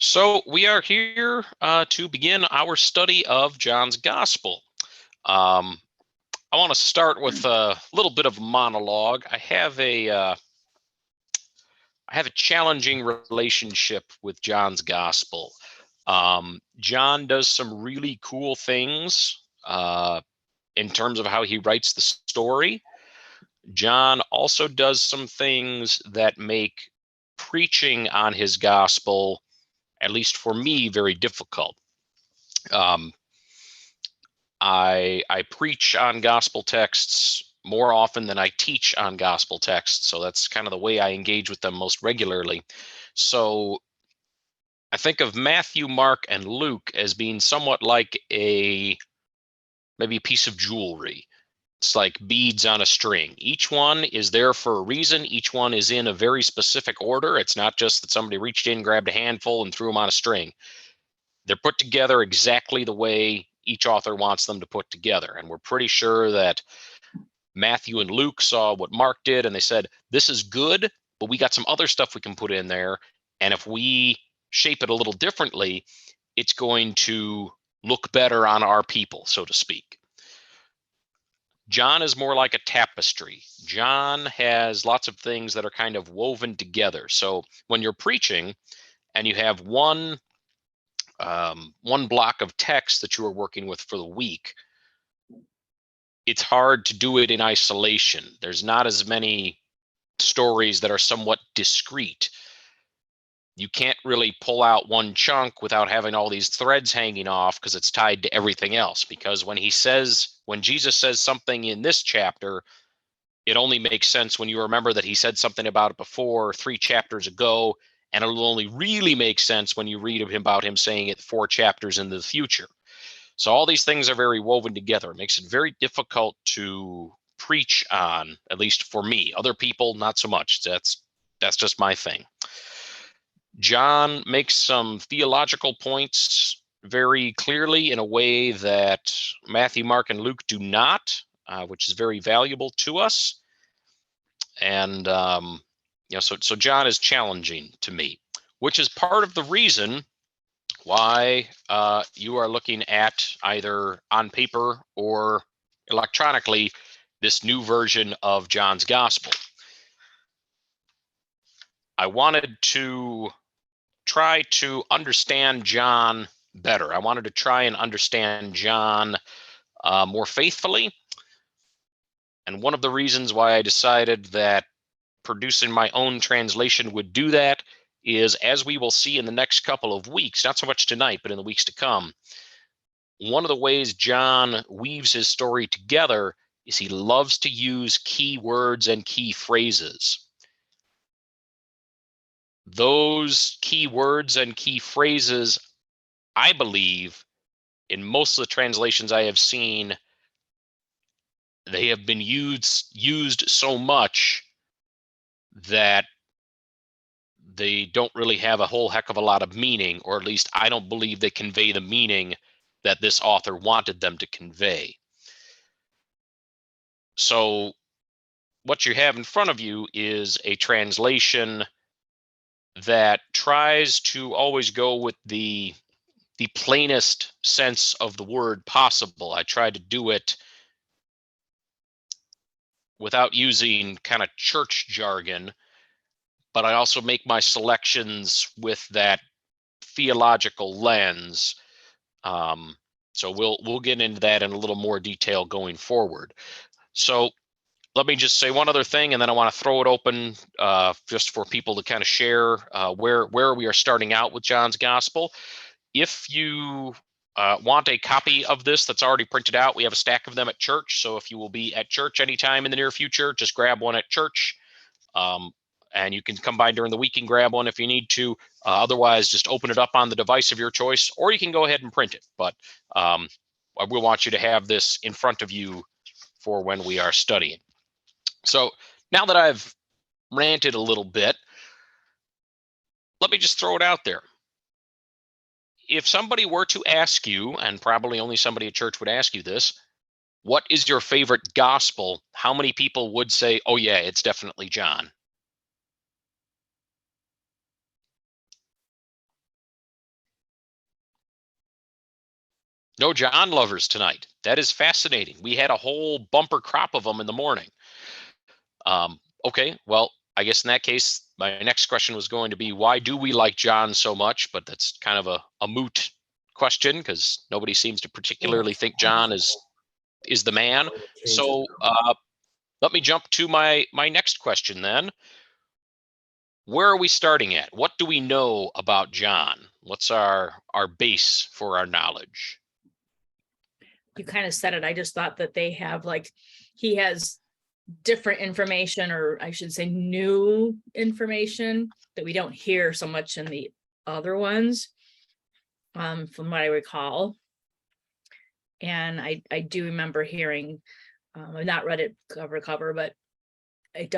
So we are here to begin our study of John's Gospel. Um, I want to start with a little bit of monologue. I have a challenging relationship with John's Gospel. John does some really cool things in terms of how he writes the story. John also does some things that make preaching on his gospel, at least for me, very difficult. Um, I preach on gospel texts more often than I teach on gospel texts, so that's kind of the way I engage with them most regularly. So I think of Matthew, Mark, and Luke as being somewhat like maybe a piece of jewelry. It's like beads on a string. Each one is there for a reason. Each one is in a very specific order. It's not just that somebody reached in, grabbed a handful, and threw them on a string. They're put together exactly the way each author wants them to put together. And we're pretty sure that Matthew and Luke saw what Mark did and they said, this is good, but we got some other stuff we can put in there. And if we shape it a little differently, it's going to look better on our people, so to speak. John is more like a tapestry. John has lots of things that are kind of woven together. So when you're preaching and you have one block of text that you are working with for the week, it's hard to do it in isolation. There's not as many stories that are somewhat discrete. You can't really pull out one chunk without having all these threads hanging off because it's tied to everything else. Because when Jesus says something in this chapter, it only makes sense when you remember that he said something about it before 3 chapters ago, and it'll only really make sense when you read about him saying it 4 chapters into the future. So all these things are very woven together. It makes it very difficult to preach on, at least for me. Other people, not so much. That's just my thing. John makes some theological points very clearly in a way that Matthew, Mark, and Luke do not, which is very valuable to us. And so John is challenging to me, which is part of the reason why you are looking at either on paper or electronically this new version of John's Gospel. I wanted to try to understand John better. I wanted to try and understand John more faithfully. And one of the reasons why I decided that producing my own translation would do that is, as we will see in the next couple of weeks, not so much tonight, but in the weeks to come, one of the ways John weaves his story together is he loves to use key words and key phrases. Those key words and key phrases, I believe, in most of the translations I have seen, they have been used so much that they don't really have a whole heck of a lot of meaning, or at least I don't believe they convey the meaning that this author wanted them to convey. So what you have in front of you is a translation that tries to always go with the plainest sense of the word possible. I try to do it without using kind of church jargon, but I also make my selections with that theological lens. So we'll get into that in a little more detail going forward. So let me just say one other thing, and then I want to throw it open just for people to kind of share where we are starting out with John's Gospel. If you want a copy of this that's already printed out, we have a stack of them at church. So if you will be at church anytime in the near future, just grab one at church. And you can come by during the week and grab one if you need to. Otherwise, just open it up on the device of your choice, or you can go ahead and print it. But I will want you to have this in front of you for when we are studying. So now that I've ranted a little bit, let me just throw it out there. If somebody were to ask you, and probably only somebody at church would ask you this, what is your favorite gospel? How many people would say, oh yeah, it's definitely John? No John lovers tonight. That is fascinating. We had a whole bumper crop of them in the morning. Okay, well, I guess in that case, my next question was going to be, why do we like John so much? But that's kind of a moot question because nobody seems to particularly think John is the man. So let me jump to my next question then. Where are we starting at? What do we know about John? What's our base for our knowledge? You kind of said it. I just thought that they have he has different information, or I should say new information that we don't hear so much in the other ones, from what I recall. And I do remember hearing, I've not read it cover to cover, but it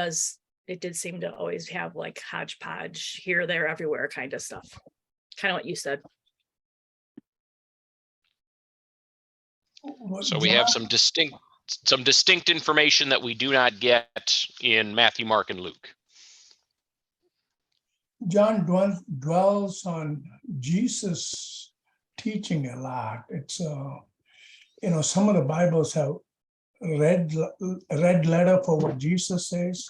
did seem to always have hodgepodge here, there, everywhere kind of stuff. Kind of what you said. So we have some distinct information that we do not get in Matthew, Mark, and Luke. John dwells on Jesus teaching a lot. It's some of the Bibles have red letter for what Jesus says.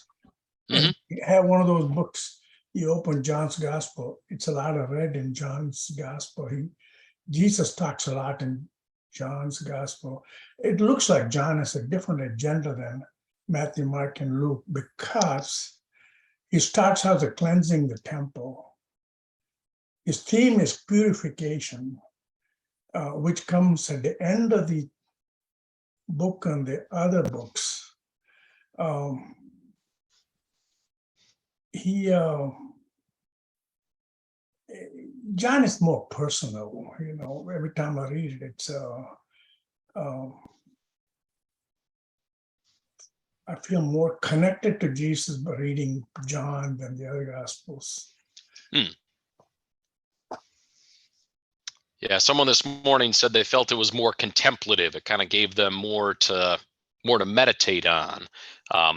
Mhm. You have one of those books, you open John's Gospel, it's a lot of red in John's Gospel. Jesus talks a lot in John's Gospel. It looks like John has a different agenda than Matthew, Mark, and Luke, because he starts out with cleansing the temple. His theme is purification, which comes at the end of the book and the other books. John is more personal, every time I read it, I feel more connected to Jesus by reading John than the other Gospels. Yeah, someone this morning said they felt it was more contemplative. It kind of gave them more to meditate on.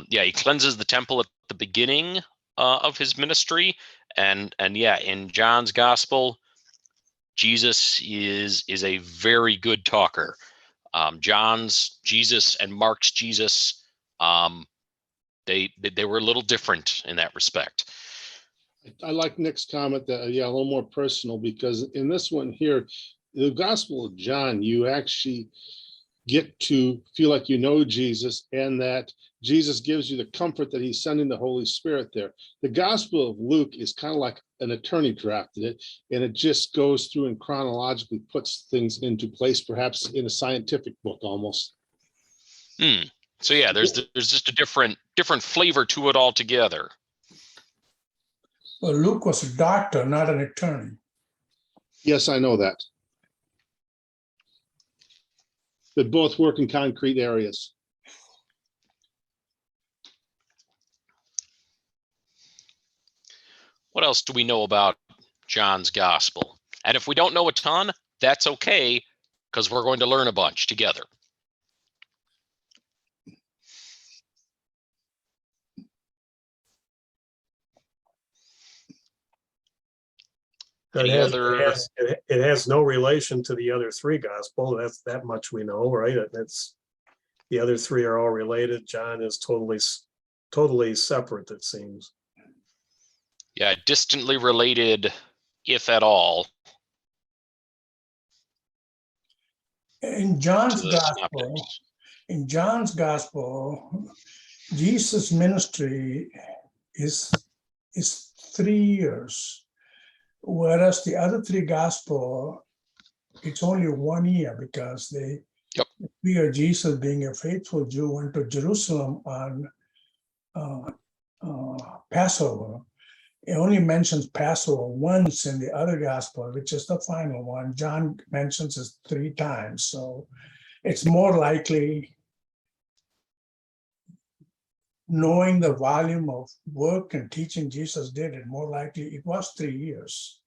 Yeah, he cleanses the temple at the beginning of his ministry, and yeah, in John's Gospel, Jesus is a very good talker. John's Jesus and Mark's Jesus, they were a little different in that respect. I like Nick's comment that, a little more personal, because in this one here, the Gospel of John, you actually get to feel like you know Jesus, and that Jesus gives you the comfort that he's sending the Holy Spirit there. The Gospel of Luke is kind of like an attorney drafted it, and it just goes through and chronologically puts things into place, perhaps in a scientific book almost. So yeah, there's just a different flavor to it altogether. Well, Luke was a doctor, not an attorney. Yes, I know that. They both work in concrete areas. What else do we know about John's Gospel? And if we don't know a ton, that's okay, because we're going to learn a bunch together. It has no relation to the other three gospel. That's that much we know, right? It's the other three are all related. John is totally separate, it seems. Yeah, distantly related, if at all. In John's Gospel, Jesus' ministry is 3 years. Whereas the other three Gospel, it's only 1 year, because they fear Jesus, being a faithful Jew, went to Jerusalem on Passover. It only mentions Passover once in the other Gospel, which is the final one. John mentions it 3 times. So it's more likely, knowing the volume of work and teaching Jesus did, it more likely it was 3 years.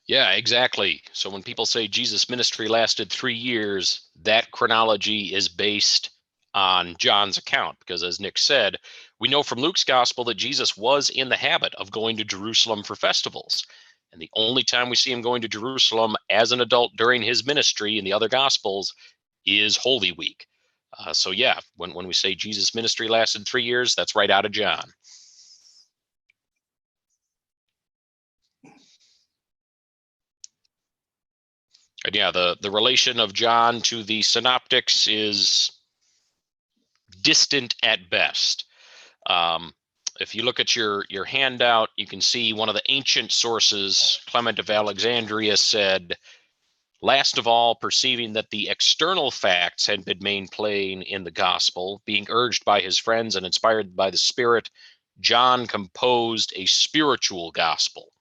Yeah, exactly. So when people say Jesus' ministry lasted 3 years, that chronology is based on John's account, because as Nick said, we know from Luke's Gospel that Jesus was in the habit of going to Jerusalem for festivals. And the only time we see him going to Jerusalem as an adult during his ministry in the other Gospels is Holy Week. So yeah, when we say Jesus' ministry lasted 3 years, that's right out of John. And yeah, the relation of John to the synoptics is distant at best. If you look at your handout, you can see one of the ancient sources, Clement of Alexandria, said, last of all, perceiving that the external facts had been made plain in the gospel, being urged by his friends and inspired by the Spirit, John composed a spiritual gospel.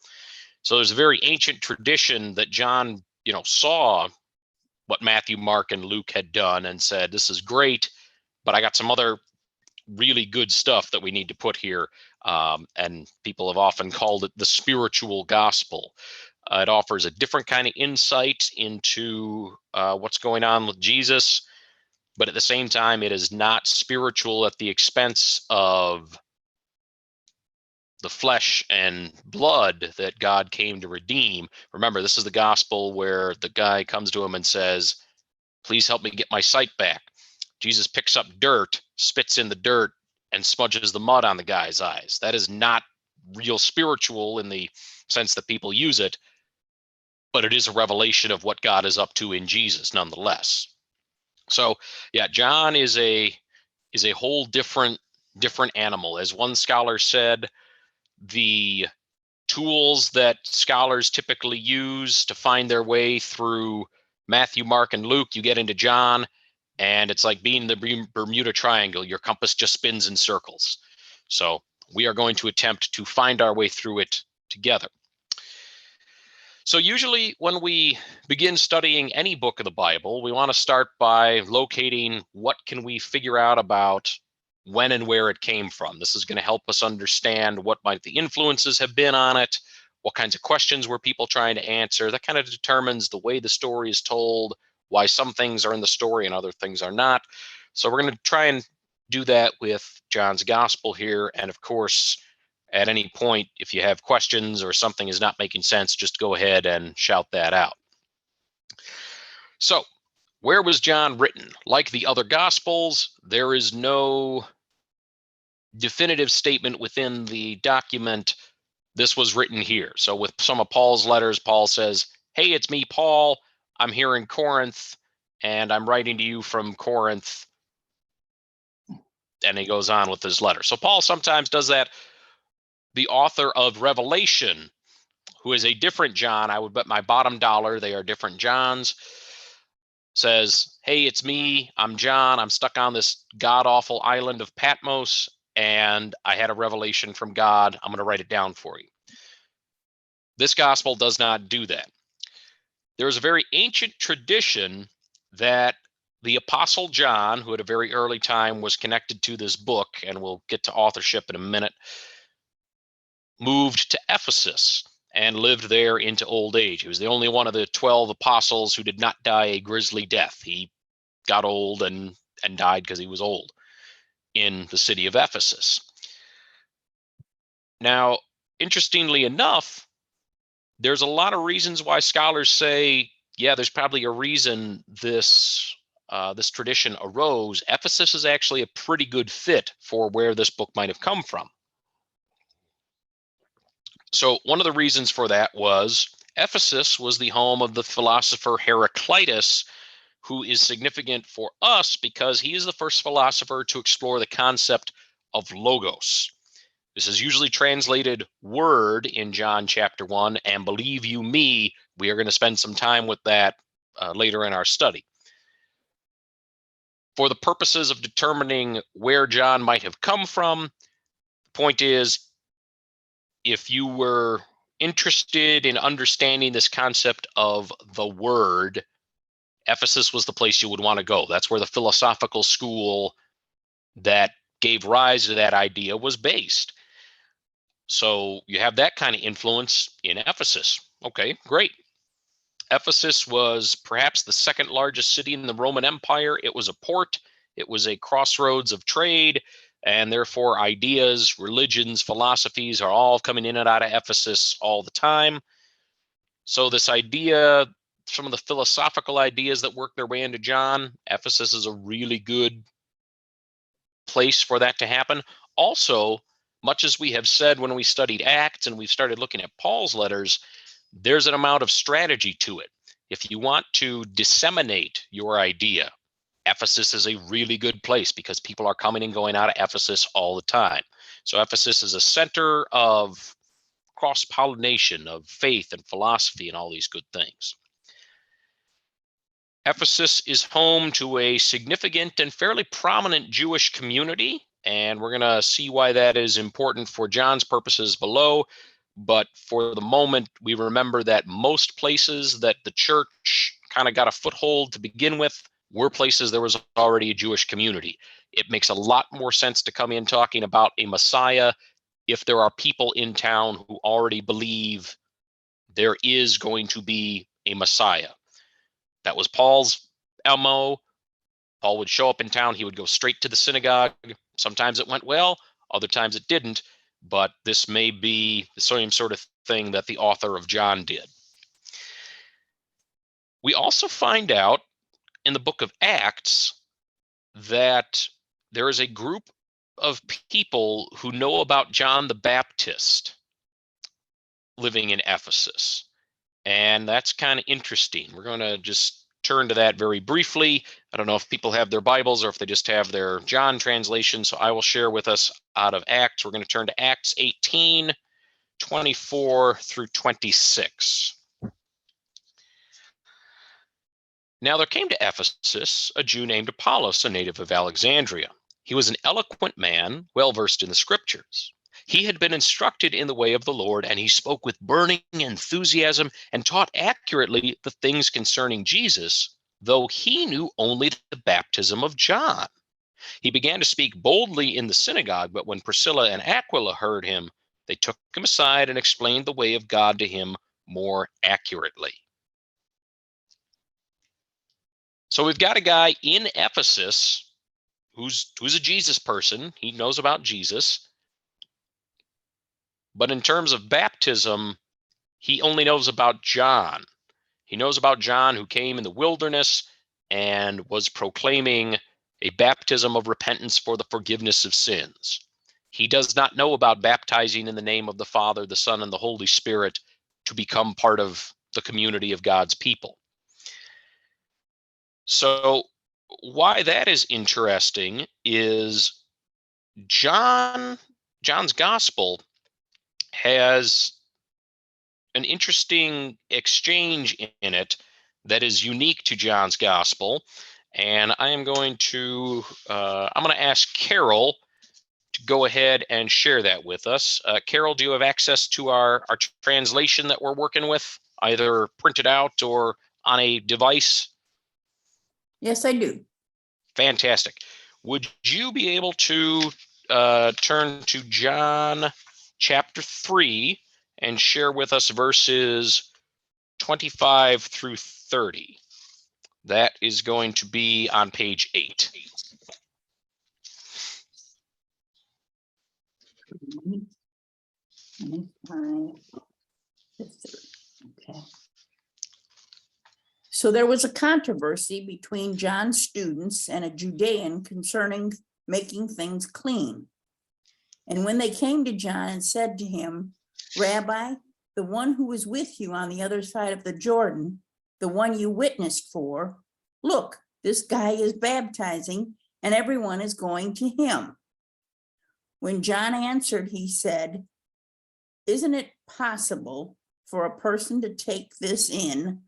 So there's a very ancient tradition that John, saw what Matthew, Mark, and Luke had done and said, this is great, but I got some other really good stuff that we need to put here. And people have often called it the spiritual gospel. It offers a different kind of insight into what's going on with Jesus, but at the same time, it is not spiritual at the expense of the flesh and blood that God came to redeem. Remember, this is the gospel where the guy comes to him and says, please help me get my sight back. Jesus picks up dirt, spits in the dirt, and smudges the mud on the guy's eyes. That is not real spiritual in the sense that people use it, but it is a revelation of what God is up to in Jesus nonetheless. So yeah, John is a whole different animal. As one scholar said, the tools that scholars typically use to find their way through Matthew, Mark, and Luke, you get into John, and it's like being the Bermuda Triangle. Your compass just spins in circles. So we are going to attempt to find our way through it together. So usually when we begin studying any book of the Bible, we want to start by locating what can we figure out about when and where it came from. This is going to help us understand what might the influences have been on it, what kinds of questions were people trying to answer. That kind of determines the way the story is told, why some things are in the story and other things are not. So we're going to try and do that with John's gospel here. And of course, at any point, if you have questions or something is not making sense, just go ahead and shout that out. So, where was John written? Like the other Gospels, there is no definitive statement within the document, this was written here. So with some of Paul's letters, Paul says, hey, it's me, Paul. I'm here in Corinth, and I'm writing to you from Corinth. And he goes on with his letter. So Paul sometimes does that. The author of Revelation, who is a different John, I would bet my bottom dollar they are different Johns, says, hey, it's me, I'm John, I'm stuck on this god-awful island of Patmos, and I had a revelation from God, I'm going to write it down for you. This gospel does not do that. There is a very ancient tradition that the Apostle John, who at a very early time was connected to this book, and we'll get to authorship in a minute, moved to Ephesus and lived there into old age. He was the only one of the 12 apostles who did not die a grisly death. He got old and died because he was old in the city of Ephesus. Now, interestingly enough, there's a lot of reasons why scholars say, yeah, there's probably a reason this tradition arose. Ephesus is actually a pretty good fit for where this book might have come from. So one of the reasons for that was Ephesus was the home of the philosopher Heraclitus, who is significant for us because he is the first philosopher to explore the concept of logos. This is usually translated word in John chapter 1, and believe you me, we are going to spend some time with that later in our study. For the purposes of determining where John might have come from, the point is, if you were interested in understanding this concept of the word, Ephesus was the place you would want to go. That's where the philosophical school that gave rise to that idea was based. So you have that kind of influence in Ephesus. Okay, great. Ephesus was perhaps the second largest city in the Roman Empire. It was a port. It was a crossroads of trade. And therefore, ideas, religions, philosophies are all coming in and out of Ephesus all the time. So this idea, some of the philosophical ideas that work their way into John, Ephesus is a really good place for that to happen. Also, much as we have said when we studied Acts and we've started looking at Paul's letters, there's an amount of strategy to it. If you want to disseminate your idea, Ephesus is a really good place because people are coming and going out of Ephesus all the time. So Ephesus is a center of cross-pollination of faith and philosophy and all these good things. Ephesus is home to a significant and fairly prominent Jewish community, and we're going to see why that is important for John's purposes below. But for the moment, we remember that most places that the church kind of got a foothold to begin with were places there was already a Jewish community. It makes a lot more sense to come in talking about a Messiah if there are people in town who already believe there is going to be a Messiah. That was Paul's MO. Paul would show up in town. He would go straight to the synagogue. Sometimes it went well, other times it didn't. But this may be the same sort of thing that the author of John did. We also find out in the book of Acts that there is a group of people who know about John the Baptist living in Ephesus. And that's kind of interesting. We're going to just turn to that very briefly. I don't know if people have their Bibles or if they just have their John translation. So I will share with us out of Acts. We're going to turn to Acts 18, 24 through 26. Now there came to Ephesus a Jew named Apollos, a native of Alexandria. He was an eloquent man, well versed in the scriptures. He had been instructed in the way of the Lord, and he spoke with burning enthusiasm and taught accurately the things concerning Jesus, though he knew only the baptism of John. He began to speak boldly in the synagogue, but when Priscilla and Aquila heard him, they took him aside and explained the way of God to him more accurately. So we've got a guy in Ephesus who's a Jesus person. He knows about Jesus. But in terms of baptism, he only knows about John. He knows about John who came in the wilderness and was proclaiming a baptism of repentance for the forgiveness of sins. He does not know about baptizing in the name of the Father, the Son, and the Holy Spirit to become part of the community of God's people. So why that is interesting is John's gospel has an interesting exchange in it that is unique to John's gospel. And I am going to ask Carol to go ahead and share that with us. Carol, do you have access to our translation that we're working with, either printed out or on a device? Yes, I do. Fantastic. Would you be able to turn to John chapter 3 and share with us verses 25 through 30? That is going to be on page 8. Okay. So there was a controversy between John's students and a Judean concerning making things clean. And when they came to John and said to him, "Rabbi, the one who was with you on the other side of the Jordan, the one you witnessed for, look, this guy is baptizing and everyone is going to him." When John answered, he said, "Isn't it possible for a person to take this in?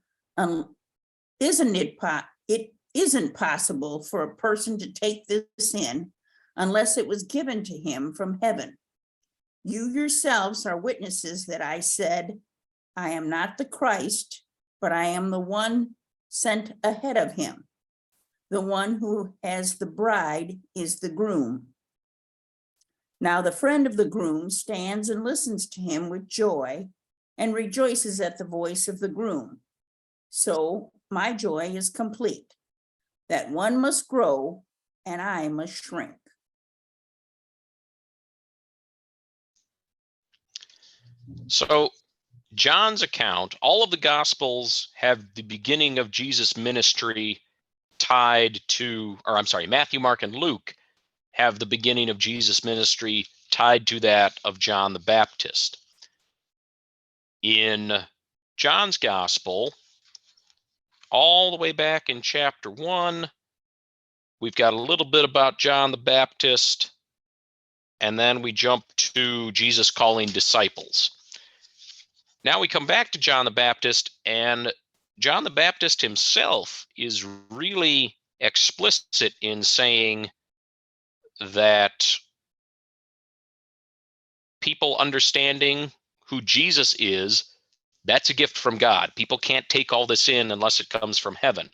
It isn't possible for a person to take this in unless it was given to him from heaven. You yourselves are witnesses that I said, I am not the Christ, but I am the one sent ahead of him. The one who has the bride is the groom. Now the friend of the groom stands and listens to him with joy and rejoices at the voice of the groom. So my joy is complete. That one must grow and I must shrink." So John's account, all of the Gospels have the beginning of Jesus' ministry tied to, or I'm sorry, Matthew, Mark, and Luke have the beginning of Jesus' ministry tied to that of John the Baptist. In John's Gospel, all the way back in chapter 1, we've got a little bit about John the Baptist, and then we jump to Jesus calling disciples. Now we come back to John the Baptist, and John the Baptist himself is really explicit in saying that people understanding who Jesus is, that's a gift from God. People can't take all this in unless it comes from heaven.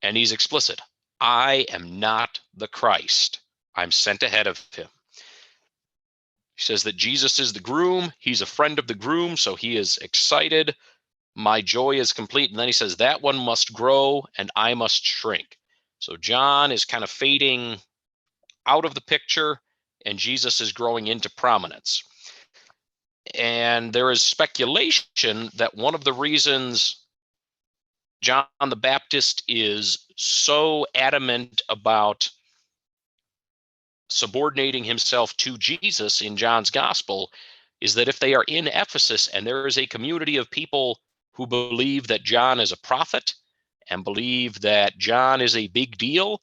And he's explicit. I am not the Christ. I'm sent ahead of him. He says that Jesus is the groom. He's a friend of the groom, so he is excited. My joy is complete. And then he says that one must grow and I must shrink. So John is kind of fading out of the picture and Jesus is growing into prominence. And there is speculation that one of the reasons John the Baptist is so adamant about subordinating himself to Jesus in John's gospel is that if they are in Ephesus and there is a community of people who believe that John is a prophet and believe that John is a big deal,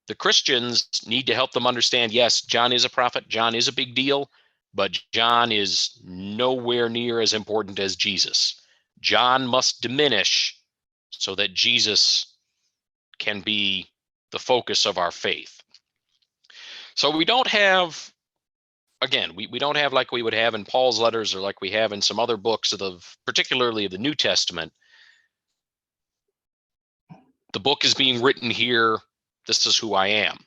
the Christians need to help them understand, yes, John is a prophet, John is a big deal, but John is nowhere near as important as Jesus. John must diminish so that Jesus can be the focus of our faith. So we don't have, again, we don't have like we would have in Paul's letters or like we have in some other books particularly of the New Testament. The book is being written here. This is who I am.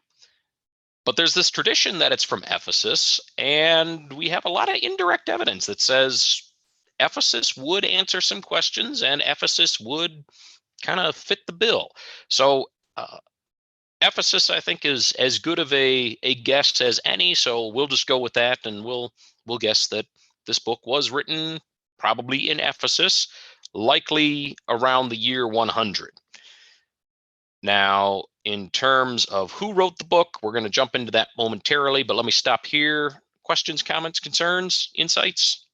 But there's this tradition that it's from Ephesus, and we have a lot of indirect evidence that says Ephesus would answer some questions and Ephesus would kind of fit the bill. So Ephesus, I think, is as good of a guess as any. So we'll just go with that, and we'll guess that this book was written probably in Ephesus, likely around the year 100. Now, in terms of who wrote the book, we're going to jump into that momentarily, but let me stop here. Questions, comments, concerns, insights?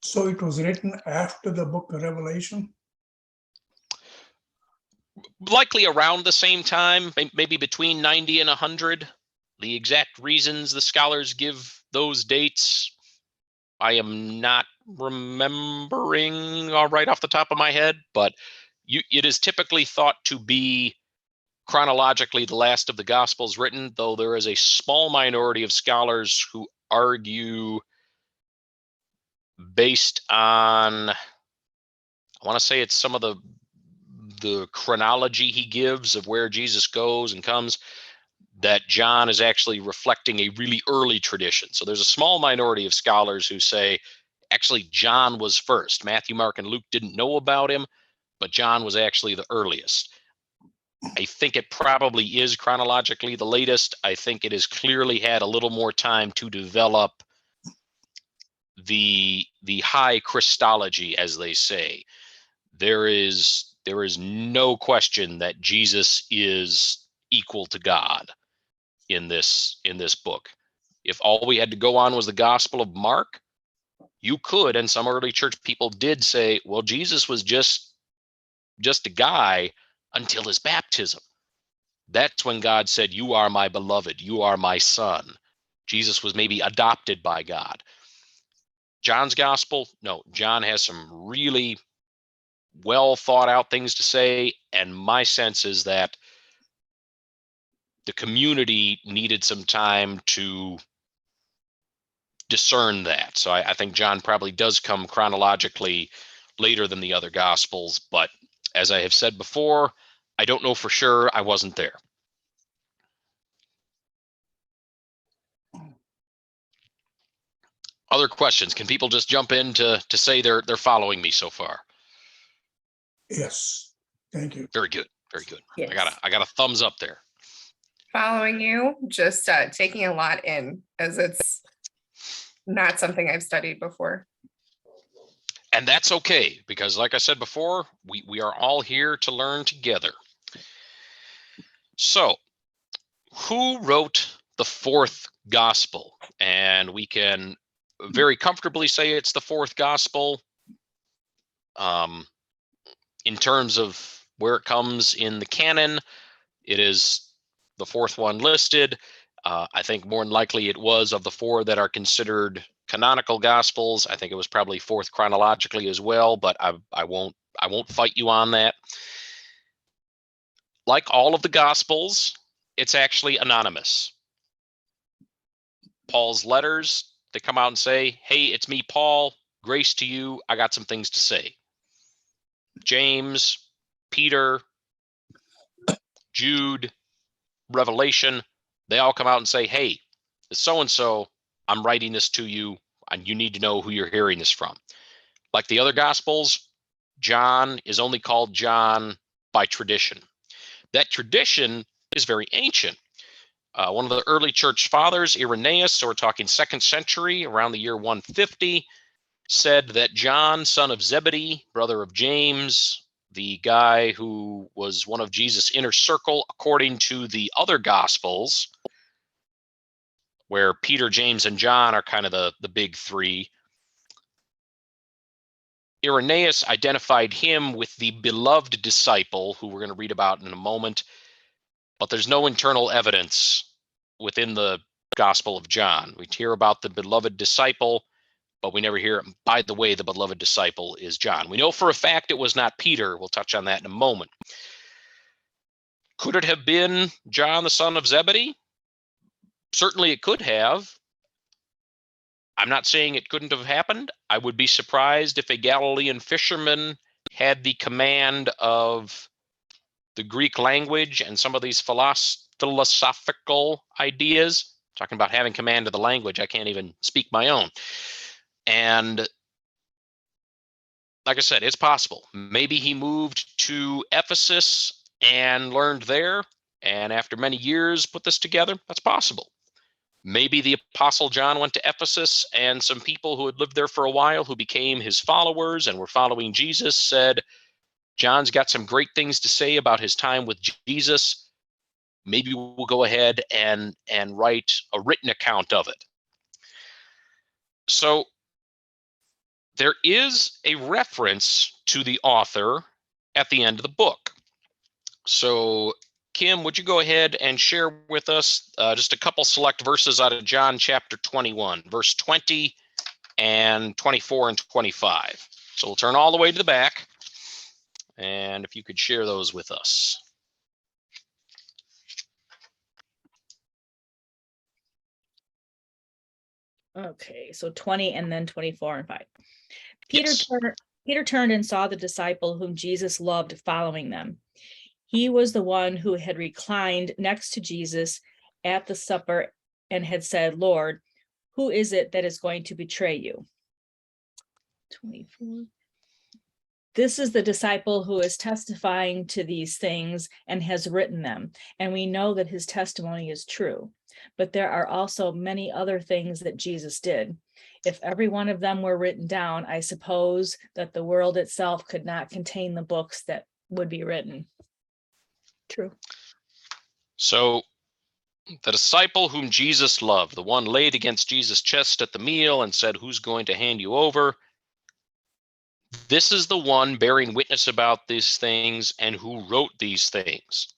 So it was written after the book of Revelation? Likely around the same time, maybe between 90 and 100. The exact reasons the scholars give those dates, I am not remembering right off the top of my head, but it is typically thought to be chronologically the last of the Gospels written, though there is a small minority of scholars who argue based on, I want to say it's some of the chronology he gives of where Jesus goes and comes, that John is actually reflecting a really early tradition. So there's a small minority of scholars who say, actually, John was first. Matthew, Mark, and Luke didn't know about him, but John was actually the earliest. I think it probably is chronologically the latest. I think it has clearly had a little more time to develop the high Christology, as they say. There is no question that Jesus is equal to God in this book. If all we had to go on was the Gospel of Mark, you could, and some early church people did say, well, Jesus was just a guy until his baptism. That's when God said, you are my beloved, you are my son. Jesus was maybe adopted by God. John's gospel, no, John has some really well thought out things to say, and my sense is that the community needed some time to discern that. So I think John probably does come chronologically later than the other gospels, but as I have said before, I don't know for sure. I wasn't there. Other questions? Can people just jump in to say they're following me so far? Yes, thank you. Very good. Very good. Yes. I got a thumbs up there. following you, just taking a lot in, as it's not something I've studied before. And that's okay, because like I said before, we are all here to learn together. So, who wrote the fourth gospel? And we can very comfortably say it's the fourth gospel. In terms of where it comes in the canon, it is the fourth one listed. I think more than likely it was of the four that are considered canonical gospels. I think it was probably fourth chronologically as well, but I won't fight you on that. Like all of the gospels, it's actually anonymous. Paul's letters, they come out and say, hey, it's me, Paul, grace to you. I got some things to say. James, Peter, Jude, Revelation, they all come out and say, hey, it's so-and-so, I'm writing this to you, and you need to know who you're hearing this from. Like the other gospels, John is only called John by tradition. That tradition is very ancient. One of the early church fathers, Irenaeus, so we're talking 2nd century, around the year 150, said that John, son of Zebedee, brother of James, the guy who was one of Jesus' inner circle, according to the other gospels, where Peter, James, and John are kind of the big three. Irenaeus identified him with the beloved disciple, who we're going to read about in a moment, but there's no internal evidence within the Gospel of John. We hear about the beloved disciple, but we never hear, by the way, the beloved disciple is John. We know for a fact it was not Peter. We'll touch on that in a moment. Could it have been John, the son of Zebedee? Certainly it could have. I'm not saying it couldn't have happened. I would be surprised if a Galilean fisherman had the command of the Greek language and some of these philosophical ideas. Talking about having command of the language, I can't even speak my own. And like I said, it's possible. Maybe he moved to Ephesus and learned there, and after many years put this together. That's possible. Maybe the Apostle John went to Ephesus, and some people who had lived there for a while, who became his followers and were following Jesus, said, John's got some great things to say about his time with Jesus. Maybe we'll go ahead and write a written account of it. So there is a reference to the author at the end of the book. So Kim, would you go ahead and share with us just a couple select verses out of John chapter 21, verse 20 and 24 and 25. So we'll turn all the way to the back, and if you could share those with us. Okay, so 20 and then 24 and 5. Yes. Peter turned and saw the disciple whom Jesus loved following them. He was the one who had reclined next to Jesus at the supper and had said, Lord, who is it that is going to betray you? 24. This is the disciple who is testifying to these things and has written them, and we know that his testimony is true. But there are also many other things that Jesus did. If every one of them were written down, I suppose that the world itself could not contain the books that would be written. True. So the disciple whom Jesus loved, the one laid against Jesus' chest at the meal and said, who's going to hand you over? This is the one bearing witness about these things and who wrote these things.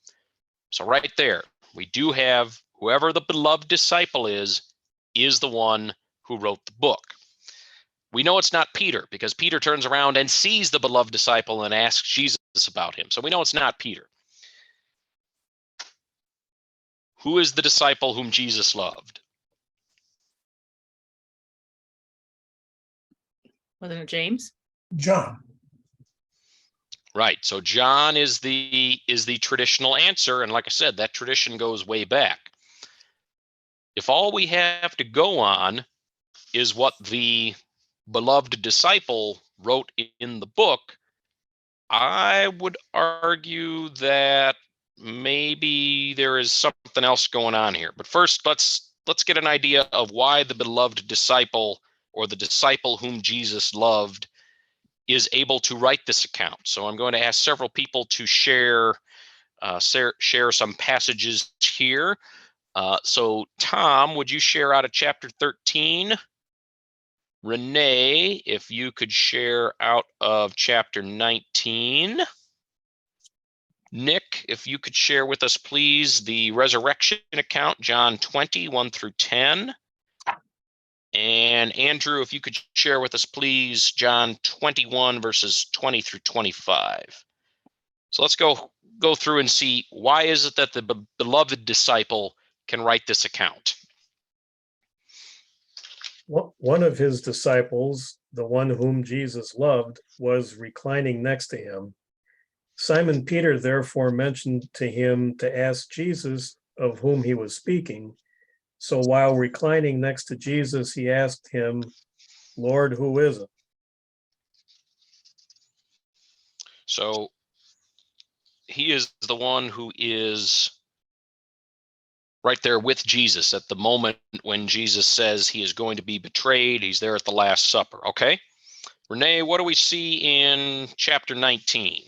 So right there, we do have whoever the beloved disciple is the one who wrote the book. We know it's not Peter, because Peter turns around and sees the beloved disciple and asks Jesus about him. So we know it's not Peter. Who is the disciple whom Jesus loved? Wasn't it James? John. Right. So John is the traditional answer, and like I said, that tradition goes way back. If all we have to go on is what the beloved disciple wrote in the book, I would argue that maybe there is something else going on here. But first, let's get an idea of why the beloved disciple, or the disciple whom Jesus loved, is able to write this account. So I'm going to ask several people to share some passages here. So Tom, would you share out of chapter 13? Renee, if you could share out of chapter 19. Nick, if you could share with us, please, the resurrection account, John 20, 1 through 10. And Andrew, if you could share with us, please, John 21, verses 20 through 25. So let's go through and see, why is it that the beloved disciple can write this account? One of his disciples, the one whom Jesus loved, was reclining next to him. Simon Peter therefore mentioned to him to ask Jesus of whom he was speaking. So while reclining next to Jesus, he asked him, "Lord, who is it?" So he is the one who is right there with Jesus at the moment when Jesus says he is going to be betrayed. He's there at the Last Supper. Okay. Renee, what do we see in chapter 19?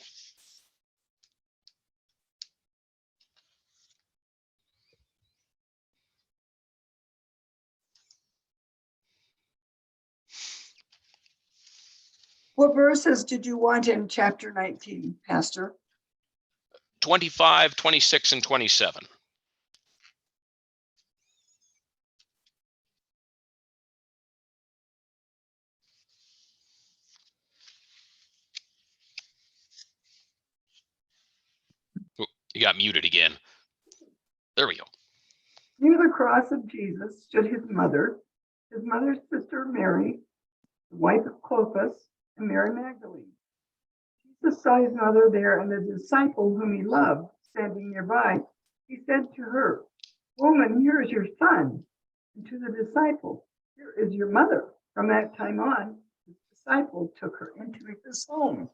What verses did you want in chapter 19, Pastor? 25, 26, and 27. Oh, you got muted again. There we go. Near the cross of Jesus stood his mother's sister Mary, the wife of Clopas, and Mary Magdalene. Jesus saw his mother there and the disciple whom he loved standing nearby. He said to her, "Woman, here is your son." And to the disciple, "Here is your mother." From that time on, his disciple took her into his home.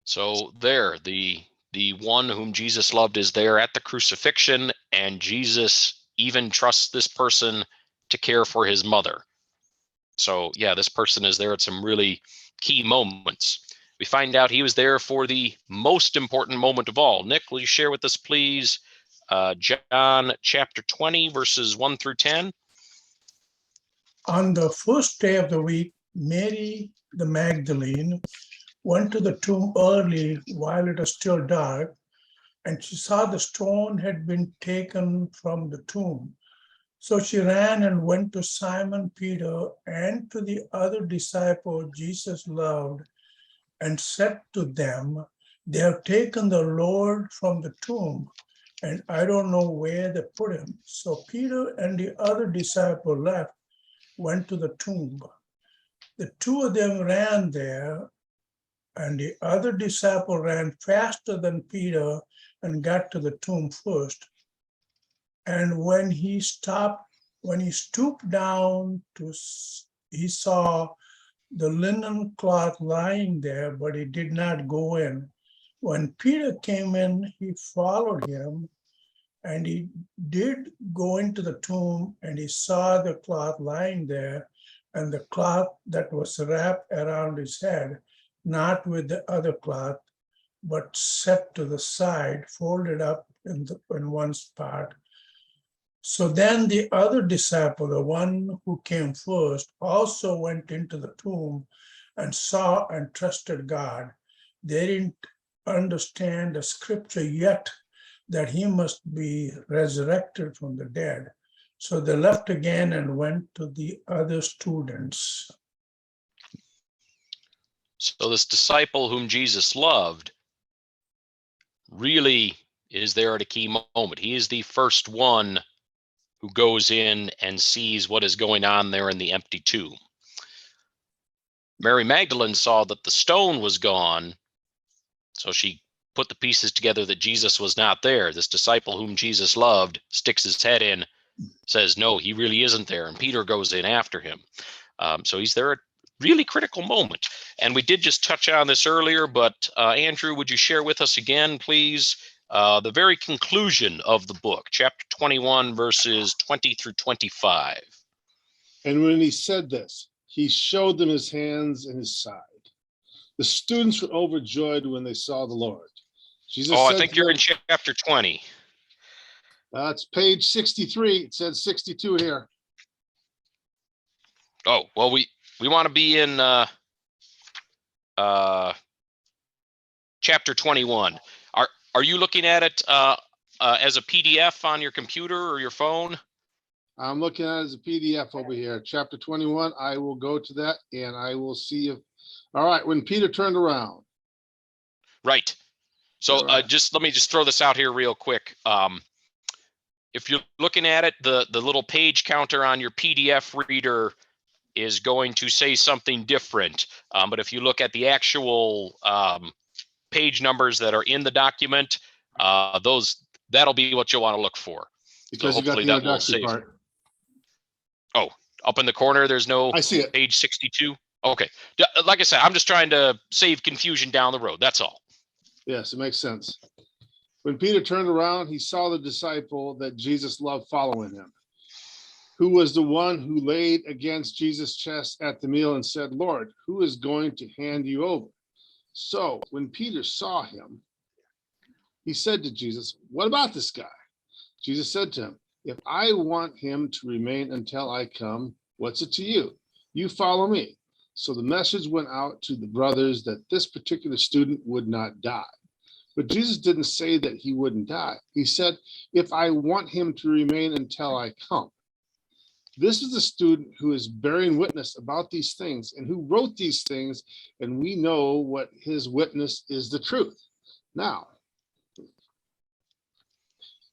So there, the one whom Jesus loved is there at the crucifixion, and Jesus even trusts this person to care for his mother. So yeah, this person is there at some really key moments. We find out he was there for the most important moment of all. Nick, will you share with us, please, John chapter 20, verses 1 through 10? On the first day of the week, Mary the Magdalene went to the tomb early while it was still dark, and she saw the stone had been taken from the tomb. So she ran and went to Simon Peter and to the other disciple Jesus loved, and said to them, "They have taken the Lord from the tomb, and I don't know where they put him." So Peter and the other disciple left, went to the tomb. The two of them ran there, and the other disciple ran faster than Peter and got to the tomb first. And when he stooped down he saw the linen cloth lying there, but he did not go in. When Peter came in, he followed him, and he did go into the tomb, and he saw the cloth lying there, and the cloth that was wrapped around his head, not with the other cloth, but set to the side, folded up in one spot. So then the other disciple, the one who came first, also went into the tomb and saw and trusted God. They didn't understand the scripture yet that he must be resurrected from the dead. So they left again and went to the other students. So this disciple whom Jesus loved really is there at a key moment. He is the first one who goes in and sees what is going on there in the empty tomb. Mary Magdalene saw that the stone was gone, so she put the pieces together that Jesus was not there. This disciple whom Jesus loved sticks his head in, says, "No, he really isn't there," and Peter goes in after him. So he's there really critical moment. And we did just touch on this earlier, but Andrew, would you share with us again, please, the very conclusion of the book, chapter 21, verses 20 through 25. And when he said this, he showed them his hands and his side. The students were overjoyed when they saw the Lord. Jesus Oh, I said think to you're them, in chapter 20. It's page 63. It says 62 here. Oh, well, we want to be in chapter 21. Are you looking at it as a PDF on your computer or your phone? I'm looking at it as a PDF over here. Chapter 21. I will go to that and I will see if. All right. When Peter turned around. Right. So Right. just let me just throw this out here real quick. If you're looking at it, the little page counter on your PDF reader is going to say something different. But if you look at the actual page numbers that are in the document, that'll be what you'll want to look for. Because you got hopefully the that will introductory save. part. Oh, up in the corner, there's no I see it. page 62. Okay. Like I said, I'm just trying to save confusion down the road. That's all. Yes, it makes sense. When Peter turned around, he saw the disciple that Jesus loved following him, who was the one who laid against Jesus' chest at the meal and said, Lord, who is going to hand you over? So when Peter saw him, he said to Jesus, what about this guy? Jesus said to him, if I want him to remain until I come, what's it to you? You follow me. So the message went out to the brothers that this particular student would not die. But Jesus didn't say that he wouldn't die. He said, if I want him to remain until I come. This is the student who is bearing witness about these things and who wrote these things, and we know what his witness is the truth. Now,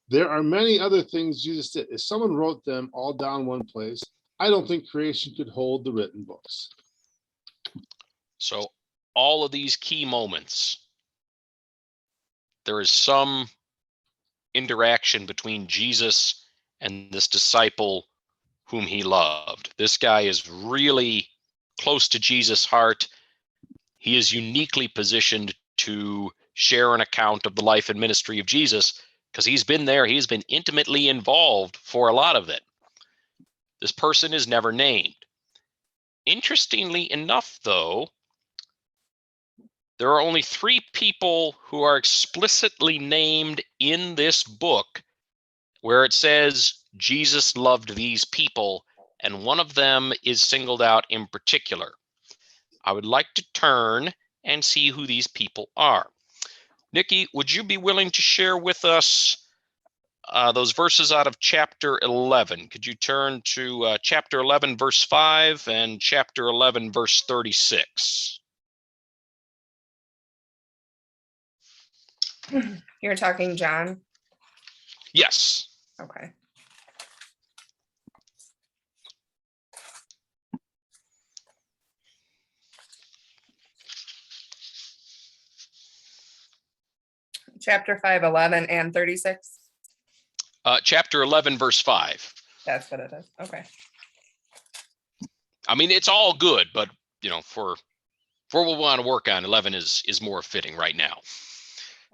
there are many other things Jesus did. If someone wrote them all down one place, I don't think creation could hold the written books. So all of these key moments, there is some interaction between Jesus and this disciple whom he loved. This guy is really close to Jesus' heart. He is uniquely positioned to share an account of the life and ministry of Jesus because he's been there. He's been intimately involved for a lot of it. This person is never named. Interestingly enough, though, there are only 3 people who are explicitly named in this book where it says Jesus loved these people, and one of them is singled out in particular. I would like to turn and see who these people are. Nikki, would you be willing to share with us those verses out of chapter 11? Could you turn to chapter 11, verse 5 and chapter 11, verse 36? You're talking John? Yes. Okay. Chapter 5, 11 and 36. Chapter 11, verse 5. That's what it is. Okay. I mean, it's all good, but for what we want to work on, 11 is more fitting right now.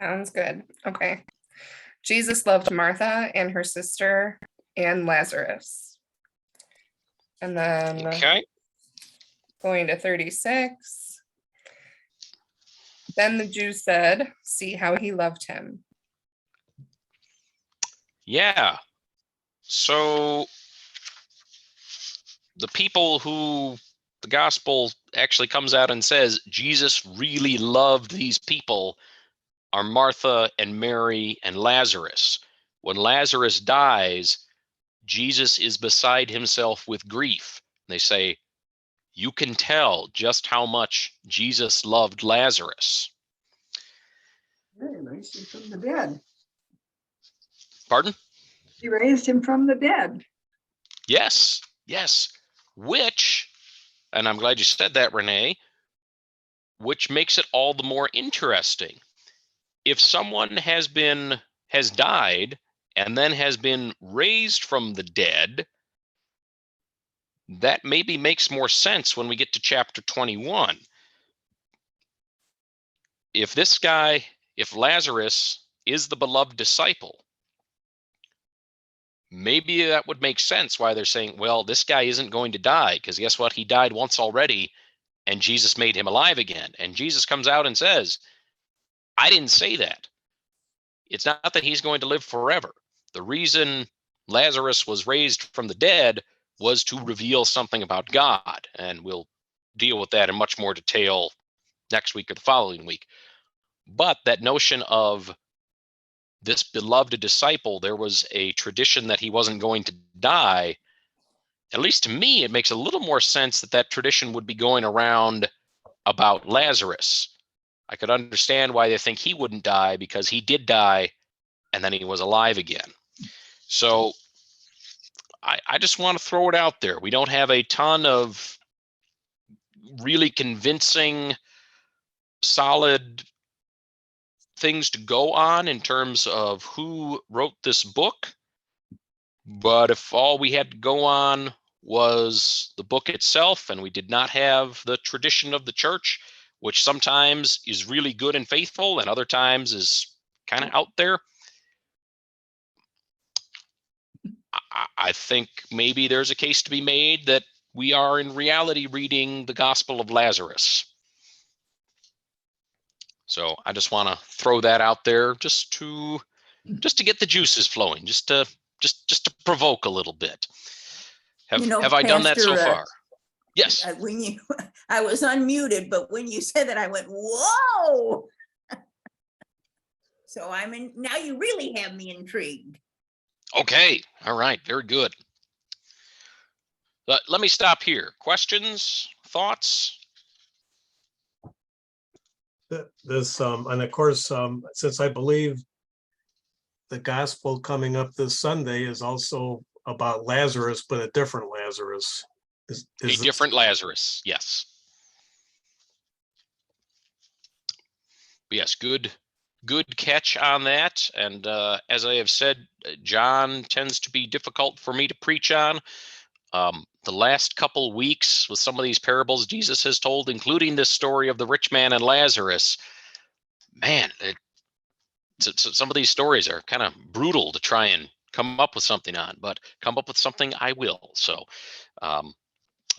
Sounds good. Okay. Jesus loved Martha and her sister and Lazarus. And then Okay. going to 36. Then the Jews said, see how he loved him. Yeah. So the people who the gospel actually comes out and says Jesus really loved these people are Martha and Mary and Lazarus. When Lazarus dies, Jesus is beside himself with grief. They say, you can tell just how much Jesus loved Lazarus. He raised him from the dead. Pardon? He raised him from the dead. Yes, yes. Which, and I'm glad you said that, Renee, which makes it all the more interesting. If someone has died and then has been raised from the dead, that maybe makes more sense when we get to chapter 21. If this guy, if Lazarus is the beloved disciple, maybe that would make sense why they're saying, well, this guy isn't going to die, because guess what? He died once already and Jesus made him alive again. And Jesus comes out and says, I didn't say that. It's not that he's going to live forever. The reason Lazarus was raised from the dead was to reveal something about God. And we'll deal with that in much more detail next week or the following week. But that notion of this beloved disciple, there was a tradition that he wasn't going to die. At least to me, it makes a little more sense that that tradition would be going around about Lazarus. I could understand why they think he wouldn't die, because he did die and then he was alive again. So I just want to throw it out there. We don't have a ton of really convincing, solid things to go on in terms of who wrote this book. But if all we had to go on was the book itself, and we did not have the tradition of the church, which sometimes is really good and faithful and other times is kind of out there, I think maybe there's a case to be made that we are in reality reading the Gospel of Lazarus. So I just want to throw that out there just to get the juices flowing, just to provoke a little bit. Have I done that so Pastor, far? Yes. I was unmuted, but when you said that, I went, whoa. So now you really have me intrigued. Okay. All right. Very good. Let me stop here. Questions, thoughts? This, and of course, since I believe the gospel coming up this Sunday is also about Lazarus, but a different Lazarus. A different Lazarus, yes. Yes, good catch on that. And as I have said, John tends to be difficult for me to preach on. The last couple weeks with some of these parables Jesus has told, including this story of the rich man and Lazarus, man, some of these stories are kind of brutal to try and come up with something on, but come up with something I will. So I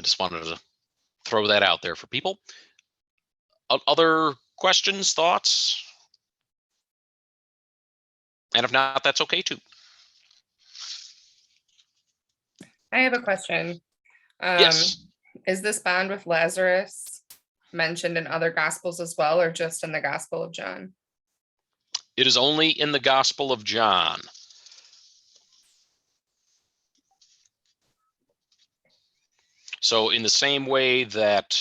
just wanted to throw that out there for people. Other questions, thoughts? And if not, that's okay too. I have a question. Yes. Is this bond with Lazarus mentioned in other gospels as well, or just in the Gospel of John? It is only in the Gospel of John. So in the same way that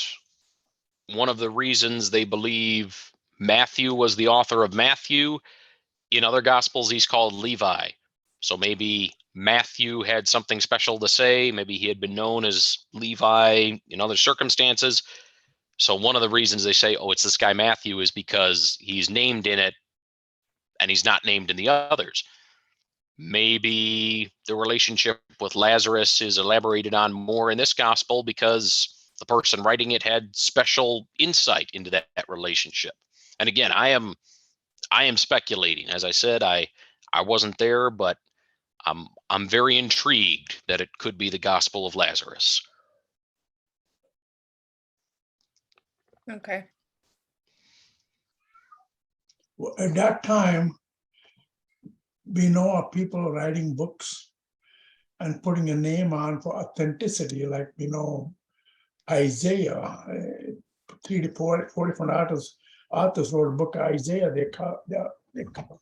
one of the reasons they believe Matthew was the author of Matthew, in other Gospels, he's called Levi. So maybe Matthew had something special to say. Maybe he had been known as Levi in other circumstances. So one of the reasons they say, oh, it's this guy Matthew, is because he's named in it and he's not named in the others. Maybe the relationship with Lazarus is elaborated on more in this gospel because the person writing it had special insight into that relationship. And again, I am speculating. As I said, I wasn't there, but I'm very intrigued that it could be the Gospel of Lazarus. Okay. Well, at that time, we know of people writing books and putting a name on for authenticity, like, Isaiah, 3 to 4 different authors wrote a book of Isaiah. They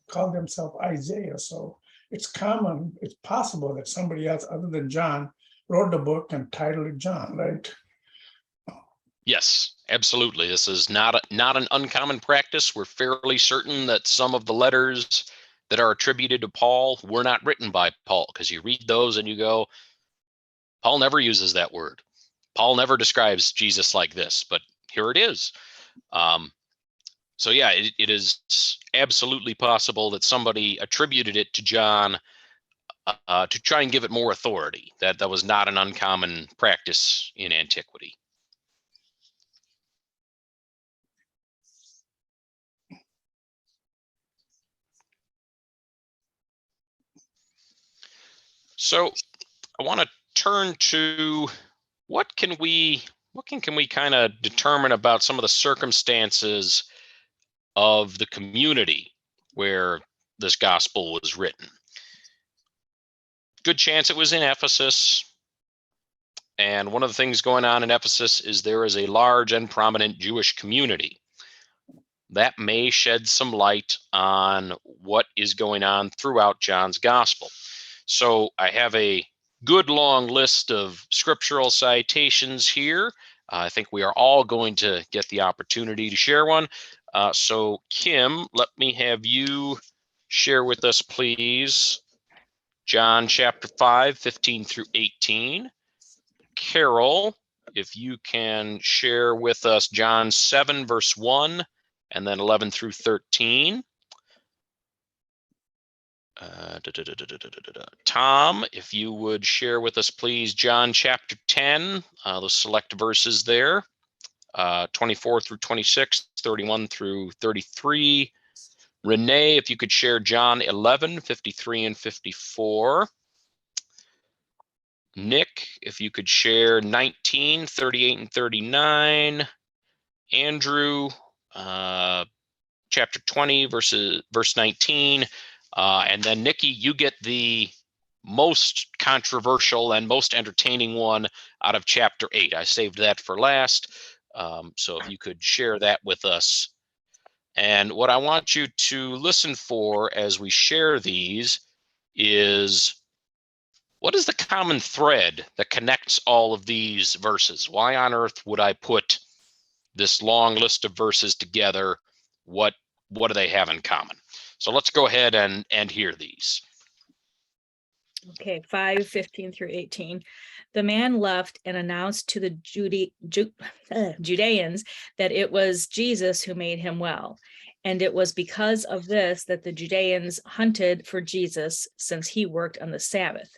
call themselves Isaiah. So it's common, it's possible that somebody else other than John wrote the book and titled it John, right? Yes, absolutely. This is not an uncommon practice. We're fairly certain that some of the letters that are attributed to Paul were not written by Paul, because you read those and you go, Paul never uses that word. Paul never describes Jesus like this, but here it is. So yeah, it is absolutely possible that somebody attributed it to John to try and give it more authority. That was not an uncommon practice in antiquity. So I want to turn to what can we kind of determine about some of the circumstances of the community where this gospel was written. Good chance it was in Ephesus. And one of the things going on in Ephesus is there is a large and prominent Jewish community. That may shed some light on what is going on throughout John's gospel. So I have a good long list of scriptural citations here. I think we are all going to get the opportunity to share one. So Kim, let me have you share with us, please, John chapter 5, 15 through 18. Carol, if you can share with us John 7, verse 1, and then 11 through 13. Tom, if you would share with us, please, John chapter 10, those select verses there, 24 through 26, 31 through 33. Renee, if you could share John 11, 53 and 54. Nick, if you could share 19, 38 and 39. Andrew, chapter 20, verse 19. And then Nikki, you get the most controversial and most entertaining one out of chapter 8. I saved that for last. So if you could share that with us. And what I want you to listen for as we share these is, what is the common thread that connects all of these verses? Why on earth would I put this long list of verses together? What do they have in common? So let's go ahead and hear these. Okay, 5, 15 through 18. The man left and announced to the Judeans that it was Jesus who made him well. And it was because of this that the Judeans hunted for Jesus, since he worked on the Sabbath.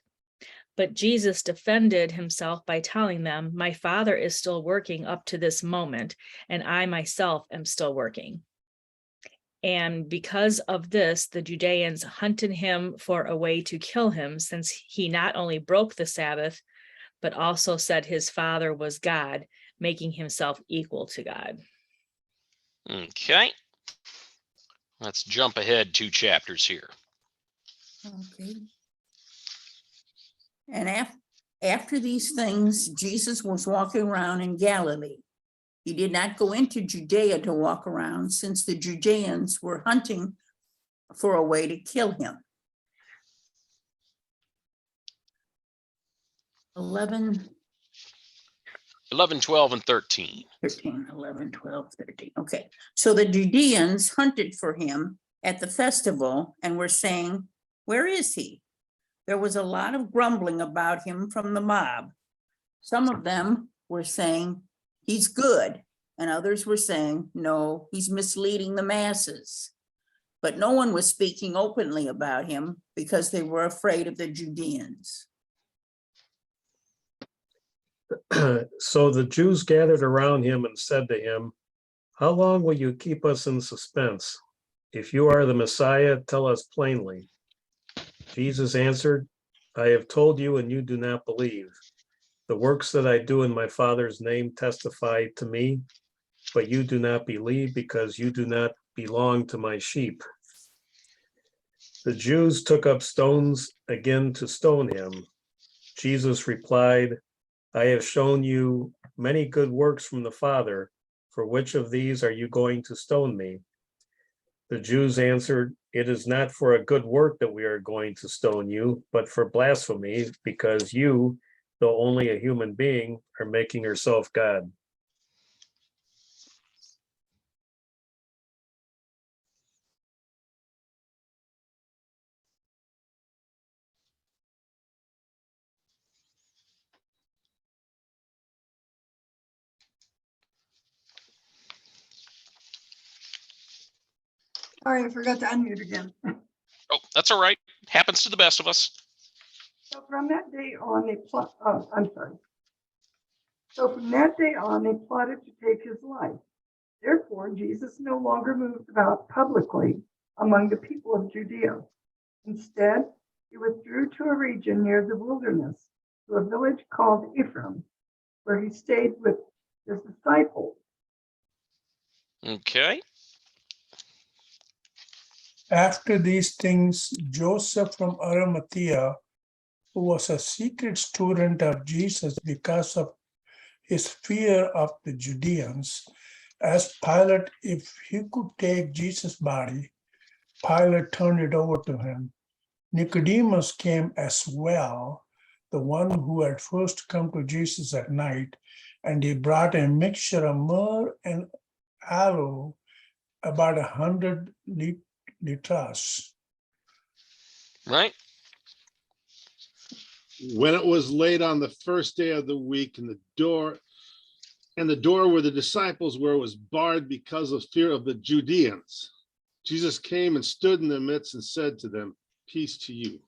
But Jesus defended himself by telling them, "My Father is still working up to this moment, and I myself am still working." And because of this, the Judeans hunted him for a way to kill him, since he not only broke the Sabbath, but also said his Father was God, making himself equal to God. Okay. Let's jump ahead 2 chapters here. Okay. And after these things, Jesus was walking around in Galilee. He did not go into Judea to walk around, since the Judeans were hunting for a way to kill him. 11, 12, and 13. 13, 11, 12, 13. Okay, so the Judeans hunted for him at the festival and were saying, "Where is he?" There was a lot of grumbling about him from the mob. Some of them were saying, "He's good," and others were saying, "No, he's misleading the masses." But no one was speaking openly about him because they were afraid of the Judeans. So the Jews gathered around him and said to him, "How long will you keep us in suspense? If you are the Messiah, tell us plainly." Jesus answered, "I have told you and you do not believe. The works that I do in my Father's name testify to me, but you do not believe because you do not belong to my sheep." The Jews took up stones again to stone him. Jesus replied, "I have shown you many good works from the Father. For which of these are you going to stone me?" The Jews answered, "It is not for a good work that we are going to stone you, but for blasphemy, because you, though only a human being, are making yourself God." Sorry, I forgot to unmute again. Oh, that's all right. Happens to the best of us. So from that day on, they plot. Oh, I'm sorry. So from that day on, they plotted to take his life. Therefore, Jesus no longer moved about publicly among the people of Judea. Instead, he withdrew to a region near the wilderness, to a village called Ephraim, where he stayed with his disciples. Okay. After these things, Joseph from Arimathea, who was a secret student of Jesus because of his fear of the Judeans, asked Pilate if he could take Jesus' body. Pilate turned it over to him. Nicodemus came as well, the one who had first come to Jesus at night, and he brought a mixture of myrrh and aloe, about 100 liters. Right. When it was late on the first day of the week, and the door where the disciples were was barred because of fear of the Judeans, Jesus came and stood in their midst and said to them, "Peace to you."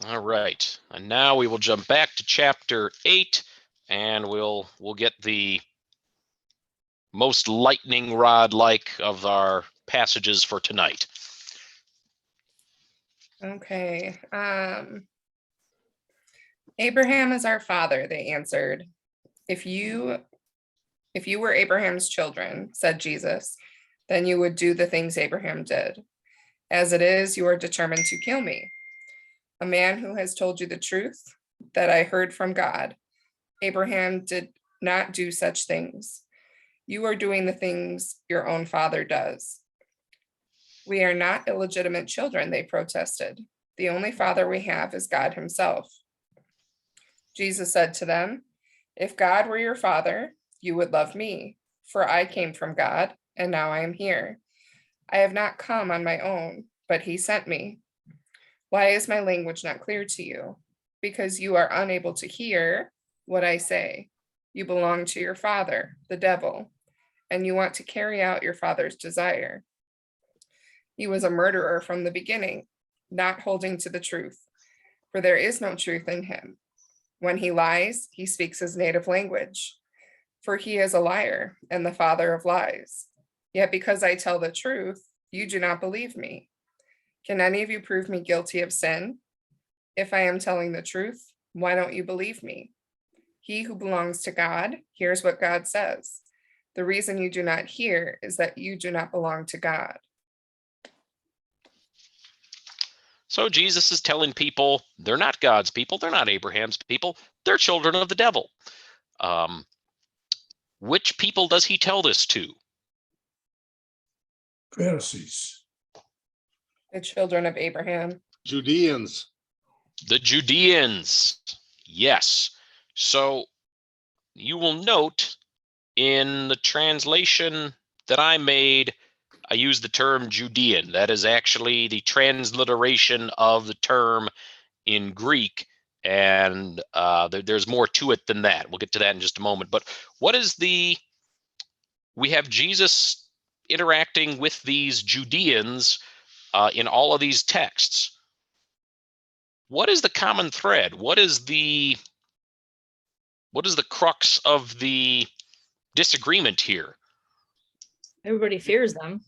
All right. And now we will jump back to chapter 8, and we'll get the most lightning rod like of our passages for tonight. Okay. Abraham is our father, they answered. If you were Abraham's children, said Jesus, then you would do the things Abraham did. As it is, you are determined to kill me, a man who has told you the truth that I heard from God. Abraham did not do such things. You are doing the things your own father does. We are not illegitimate children, they protested. The only father we have is God himself. Jesus said to them, if God were your father, you would love me, for I came from God, and now I am here. I have not come on my own, but he sent me. Why is my language not clear to you? Because you are unable to hear what I say. You belong to your father, the devil, and you want to carry out your father's desire. He was a murderer from the beginning, not holding to the truth, for there is no truth in him. When he lies, he speaks his native language, for he is a liar and the father of lies. Yet because I tell the truth, you do not believe me. Can any of you prove me guilty of sin? If I am telling the truth, why don't you believe me? He who belongs to God hears what God says. The reason you do not hear is that you do not belong to God. So Jesus is telling people they're not God's people. They're not Abraham's people. They're children of the devil. Which people does he tell this to? Pharisees. The children of Abraham. Judeans. The Judeans. Yes. So you will note in the translation that I made, I use the term Judean. That is actually the transliteration of the term in Greek. And there's more to it than that. We'll get to that in just a moment. But what is we have Jesus interacting with these Judeans in all of these texts. What is the common thread? What is the crux of the disagreement here? Everybody fears them.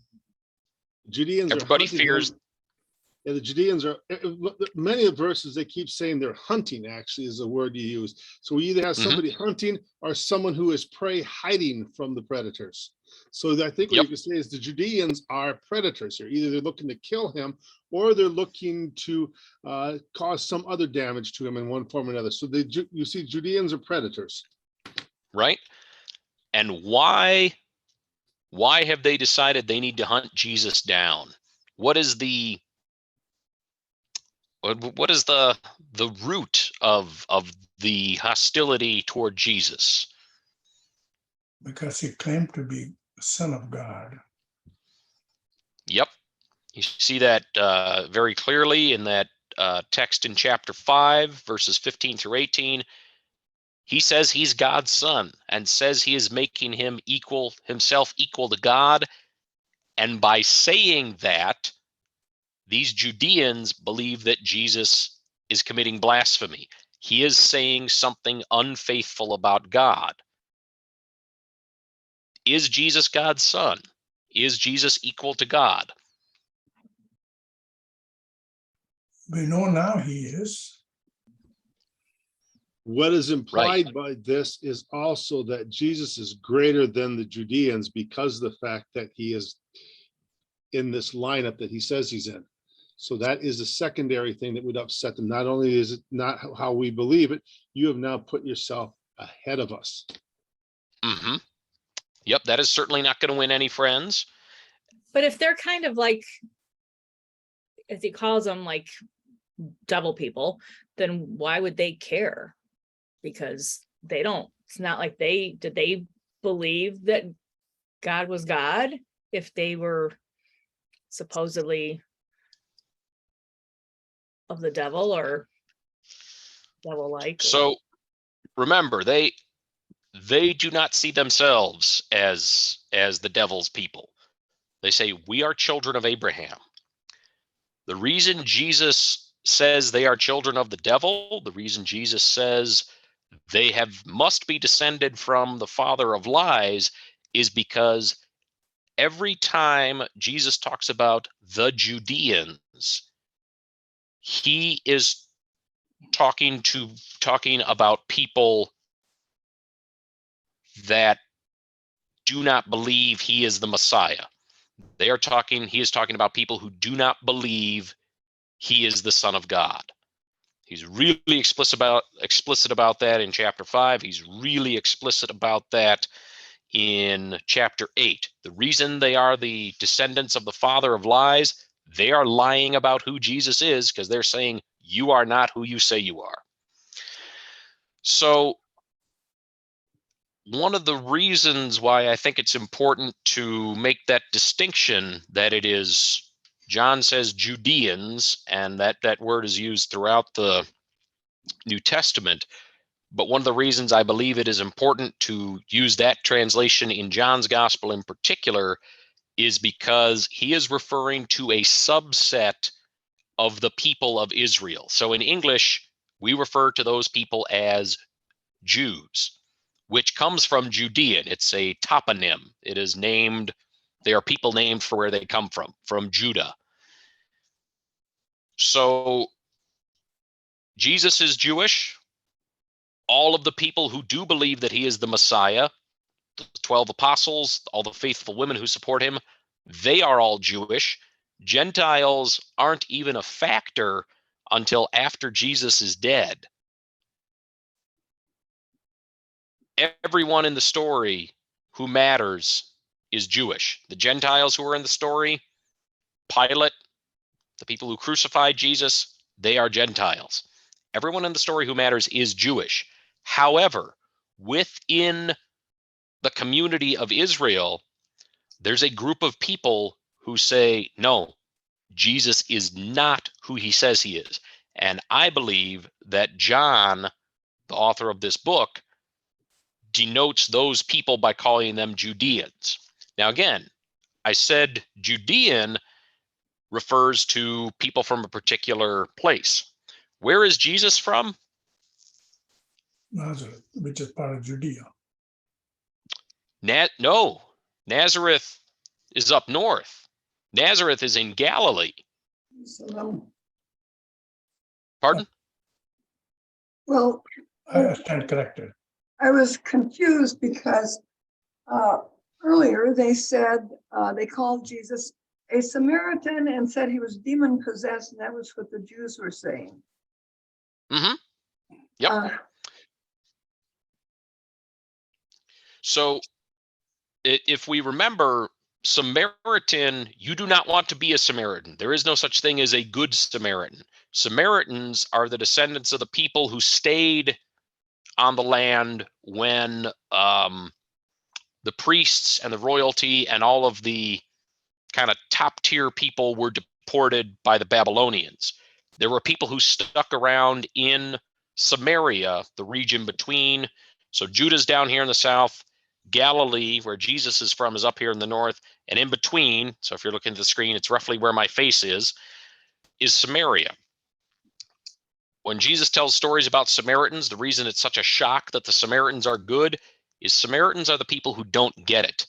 Judeans Everybody are hunting fears. them. Yeah, the Judeans are, many of the verses, they keep saying they're hunting, actually, is the word you use. So we either have somebody hunting or someone who is prey hiding from the predators. So I think what Yep. you can say is the Judeans are predators here. Either they're looking to kill him or they're looking to cause some other damage to him in one form or another. So you see Judeans are predators. Right? And why have they decided they need to hunt Jesus down? What is the root of the hostility toward Jesus? Because he claimed to be the Son of God. Yep. You see that very clearly in that text in chapter 5, verses 15 through 18. He says he's God's son and says he is making himself equal to God. And by saying that, these Judeans believe that Jesus is committing blasphemy. He is saying something unfaithful about God. Is Jesus God's son? Is Jesus equal to God? We know now he is. What is implied by this is also that Jesus is greater than the Judeans because of the fact that he is in this lineup that he says he's in. So that is a secondary thing that would upset them. Not only is it not how we believe it, you have now put yourself ahead of us. Mm-hmm. Yep, that is certainly not going to win any friends. But if they're kind of like, as he calls them, like devil people, then why would they care? Because they don't, it's not like did they believe that God was God if they were supposedly of the devil or devil-like? So remember, they do not see themselves as the devil's people. They say, we are children of Abraham. The reason Jesus says they are children of the devil, the reason Jesus says they must be descended from the father of lies, is because every time Jesus talks about the Judeans, he is talking about people that do not believe he is the Messiah. He is talking about people who do not believe he is the Son of God. He's really explicit about that in chapter 5. He's really explicit about that in chapter 8. The reason they are the descendants of the father of lies, they are lying about who Jesus is because they're saying, you are not who you say you are. So one of the reasons why I think it's important to make that distinction, that it is, John says Judeans, and that word is used throughout the New Testament. But one of the reasons I believe it is important to use that translation in John's gospel in particular is because he is referring to a subset of the people of Israel. So in English, we refer to those people as Jews, which comes from Judean. It's a toponym. It is named, they are people named for where they come from Judah. So Jesus is Jewish. All of the people who do believe that he is the Messiah, the 12 apostles, all the faithful women who support him, they are all Jewish. Gentiles aren't even a factor until after Jesus is dead. Everyone in the story who matters is Jewish. The Gentiles who are in the story, Pilate, the people who crucified Jesus, they are Gentiles. Everyone in the story who matters is Jewish. However, within the community of Israel, there's a group of people who say, no, Jesus is not who he says he is. And I believe that John, the author of this book, denotes those people by calling them Judeans. Now, again, I said Judean refers to people from a particular place. Where is Jesus from? Nazareth, which is part of Judea. No, Nazareth is up north. Nazareth is in Galilee. Pardon? Well, I stand corrected. I was confused because earlier they said they called Jesus a Samaritan and said he was demon possessed, and that was what the Jews were saying. Mm-hmm. Yep. So if we remember, Samaritan, you do not want to be a Samaritan. There is no such thing as a good Samaritan. Samaritans are the descendants of the people who stayed on the land when the priests and the royalty and all of the kind of top tier people were deported by the Babylonians. There were people who stuck around in Samaria, the region between. So Judah's down here in the south, Galilee, where Jesus is from, is up here in the north, and in between, so if you're looking at the screen, it's roughly where my face is Samaria. when Jesus tells stories about Samaritans, the reason it's such a shock that the Samaritans are good is Samaritans are the people who don't get it.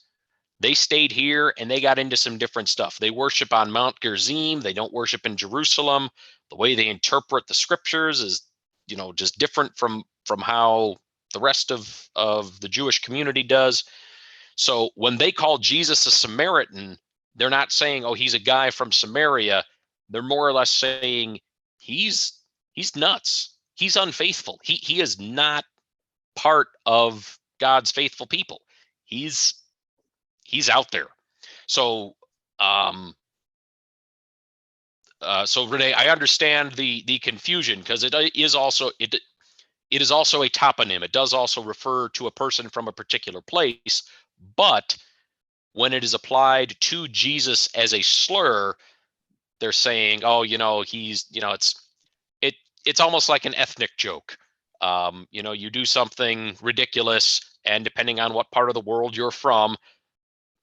They stayed here and they got into some different stuff. They worship on Mount Gerizim. They don't worship in Jerusalem. The way they interpret the scriptures is, just different from how the rest of the Jewish community does. So when they call Jesus a Samaritan, they're not saying, oh, he's a guy from Samaria. They're more or less saying he's nuts. He's unfaithful. He is not part of God's faithful people. He's out there. So so Renee, I understand the confusion because it is also a toponym. It does also refer to a person from a particular place, but when it is applied to Jesus as a slur, they're saying, oh, it's almost like an ethnic joke. You do something ridiculous, and depending on what part of the world you're from,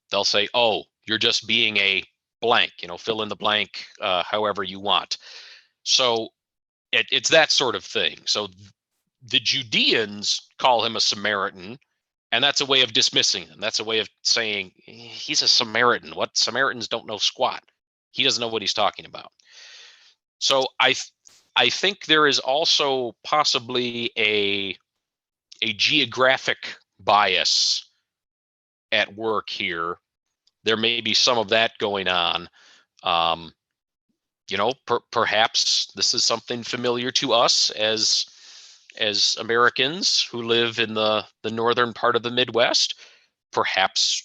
they'll say, oh, you're just being a blank, fill in the blank however you want. So it's that sort of thing. So the Judeans call him a Samaritan, and that's a way of dismissing him. That's a way of saying he's a Samaritan. What? Samaritans don't know squat. He doesn't know what he's talking about. So I think there is also possibly a geographic bias at work here. There may be some of that going on. Perhaps this is something familiar to us as Americans who live in the northern part of the Midwest. Perhaps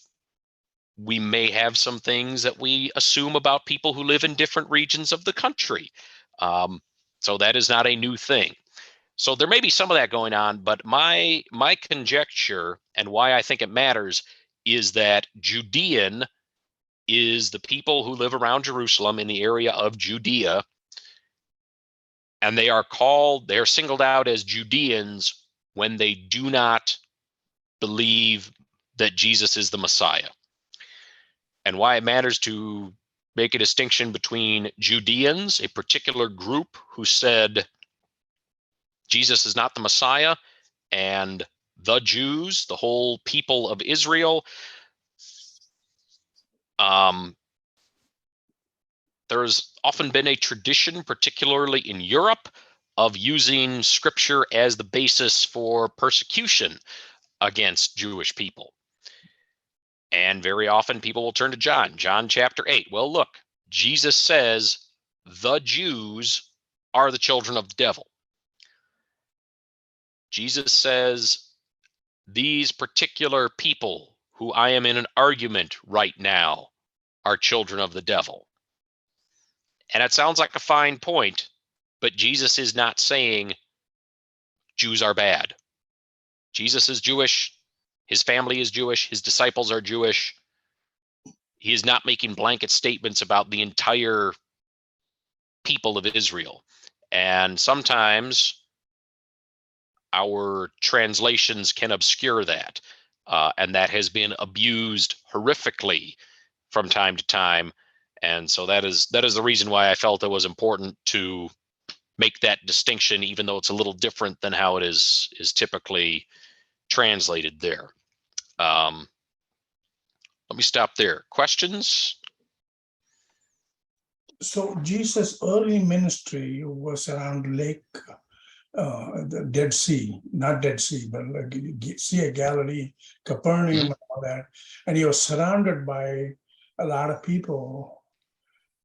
we may have some things that we assume about people who live in different regions of the country. So that is not a new thing. So there may be some of that going on, but my conjecture and why I think it matters is that Judean is the people who live around Jerusalem in the area of Judea, and they are singled out as Judeans when they do not believe that Jesus is the Messiah. And why it matters to make a distinction between Judeans, a particular group who said Jesus is not the Messiah, and the Jews, the whole people of Israel. There's often been a tradition, particularly in Europe, of using scripture as the basis for persecution against Jewish people. And very often people will turn to John chapter 8. Well, look, Jesus says the Jews are the children of the devil. Jesus says these particular people who I am in an argument right now are children of the devil. And it sounds like a fine point, but Jesus is not saying Jews are bad. Jesus is Jewish. His family is Jewish. His disciples are Jewish. He is not making blanket statements about the entire people of Israel. And sometimes our translations can obscure that. And that has been abused horrifically from time to time. And so that is the reason why I felt it was important to make that distinction, even though it's a little different than how it is typically translated there. Let me stop there. Questions? So Jesus' early ministry was around Lake, the Dead Sea, not Dead Sea, but like Sea of Galilee, Capernaum, and all that. And he was surrounded by a lot of people,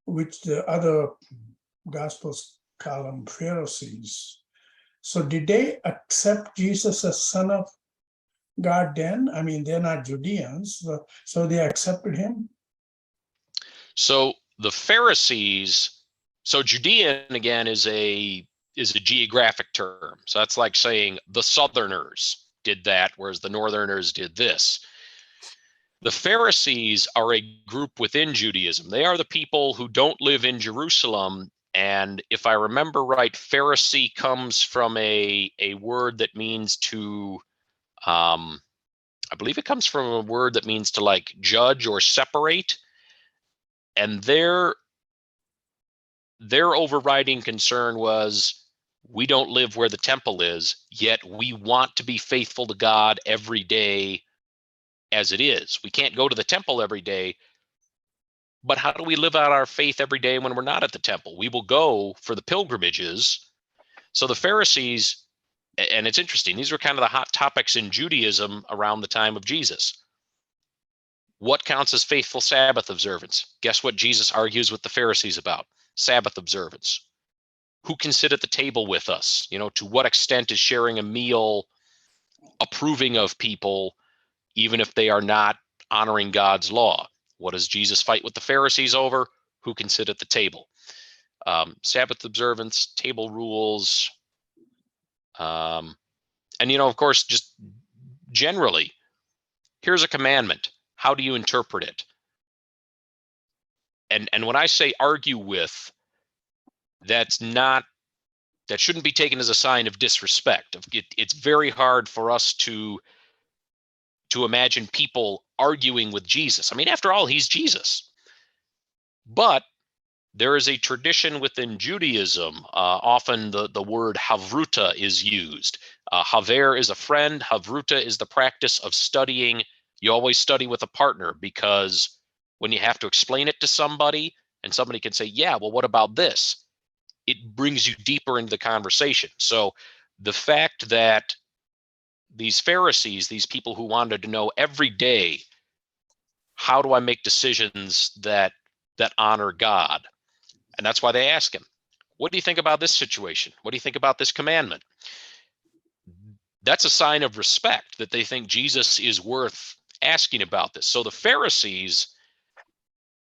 which the other Gospels call them Pharisees. So did they accept Jesus as Son of God then? I mean, they're not Judeans, so they accepted him? So the Pharisees, so Judean again is a geographic term. So that's like saying the Southerners did that, whereas the Northerners did this. The Pharisees are a group within Judaism. They are the people who don't live in Jerusalem. And if I remember right, Pharisee comes from a word that means to, I believe it comes from a word that means to like judge or separate. And their overriding concern was we don't live where the temple is, yet we want to be faithful to God every day as it is. We can't go to the temple every day, but how do we live out our faith every day when we're not at the temple? We will go for the pilgrimages. So the Pharisees, and it's interesting, these were kind of the hot topics in Judaism around the time of Jesus. What counts as faithful Sabbath observance? Guess what Jesus argues with the Pharisees about? Sabbath observance. Who can sit at the table with us? You know, to what extent is sharing a meal approving of people, even if they are not honoring God's law? What does Jesus fight with the Pharisees over? Who can sit at the table? Sabbath observance, table rules. And, you know, of course, just generally, here's a commandment. How do you interpret it? And when I say argue with, that shouldn't be taken as a sign of disrespect. It's very hard for us to imagine people arguing with Jesus. I mean, after all, he's Jesus. But there is a tradition within Judaism. Often the word havruta is used. Haver is a friend. Havruta is the practice of studying. You always study with a partner, because when you have to explain it to somebody and somebody can say, yeah, well, what about this? It brings you deeper into the conversation. So the fact that these Pharisees, these people who wanted to know every day, how do I make decisions that honor God? And that's why they ask him, what do you think about this situation? What do you think about this commandment? That's a sign of respect, that they think Jesus is worth asking about this. So the Pharisees,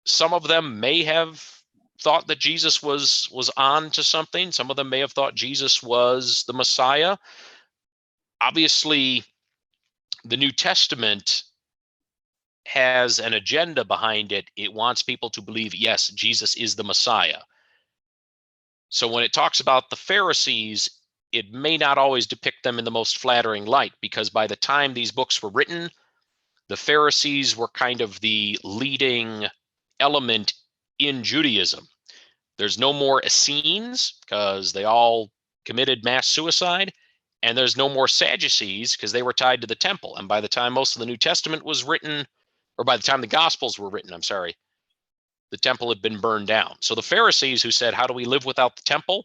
some of them may have thought that Jesus was on to something. Some of them may have thought Jesus was the Messiah. Obviously, the New Testament has an agenda behind it. It wants people to believe, yes, Jesus is the Messiah. So when it talks about the Pharisees, it may not always depict them in the most flattering light, because by the time these books were written, the Pharisees were kind of the leading element in Judaism. There's no more Essenes, because they all committed mass suicide. And there's no more Sadducees, because they were tied to the temple. And by the time most of the New Testament was written, or by the time the Gospels were written, the temple had been burned down. So the Pharisees, who said, how do we live without the temple?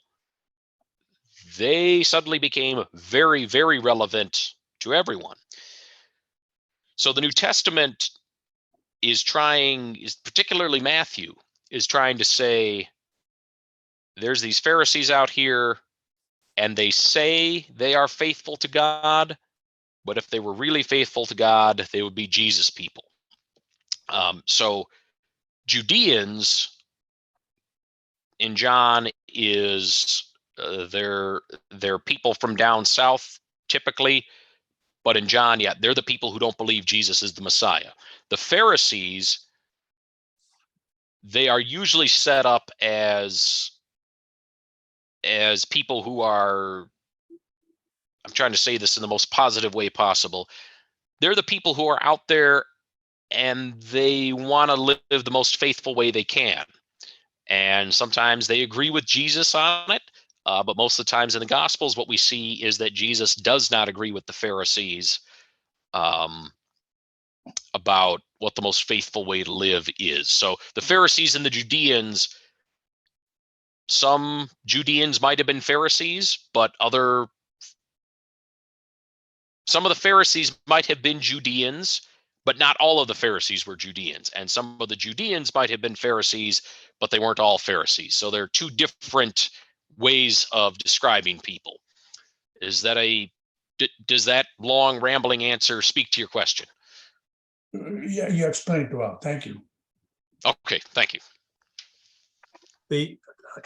They suddenly became very, very relevant to everyone. So the New Testament particularly Matthew, is trying to say, there's these Pharisees out here, and they say they are faithful to God, but if they were really faithful to God, they would be Jesus people. So Judeans in John is they're people from down south typically, but in John, yeah, they're the people who don't believe Jesus is the Messiah. The Pharisees, they are usually set up as people who are, I'm trying to say this in the most positive way possible. They're the people who are out there and they want to live the most faithful way they can. And sometimes they agree with Jesus on it. But most of the times in the Gospels, what we see is that Jesus does not agree with the Pharisees about what the most faithful way to live is. So the Pharisees and the Judeans, some Judeans might have been Pharisees, but some of the Pharisees might have been Judeans, but not all of the Pharisees were Judeans. And some of the Judeans might have been Pharisees, but they weren't all Pharisees. So there are two different ways of describing people. Does that long rambling answer speak to your question? Yeah, you explained it well. Thank you. Okay, thank you.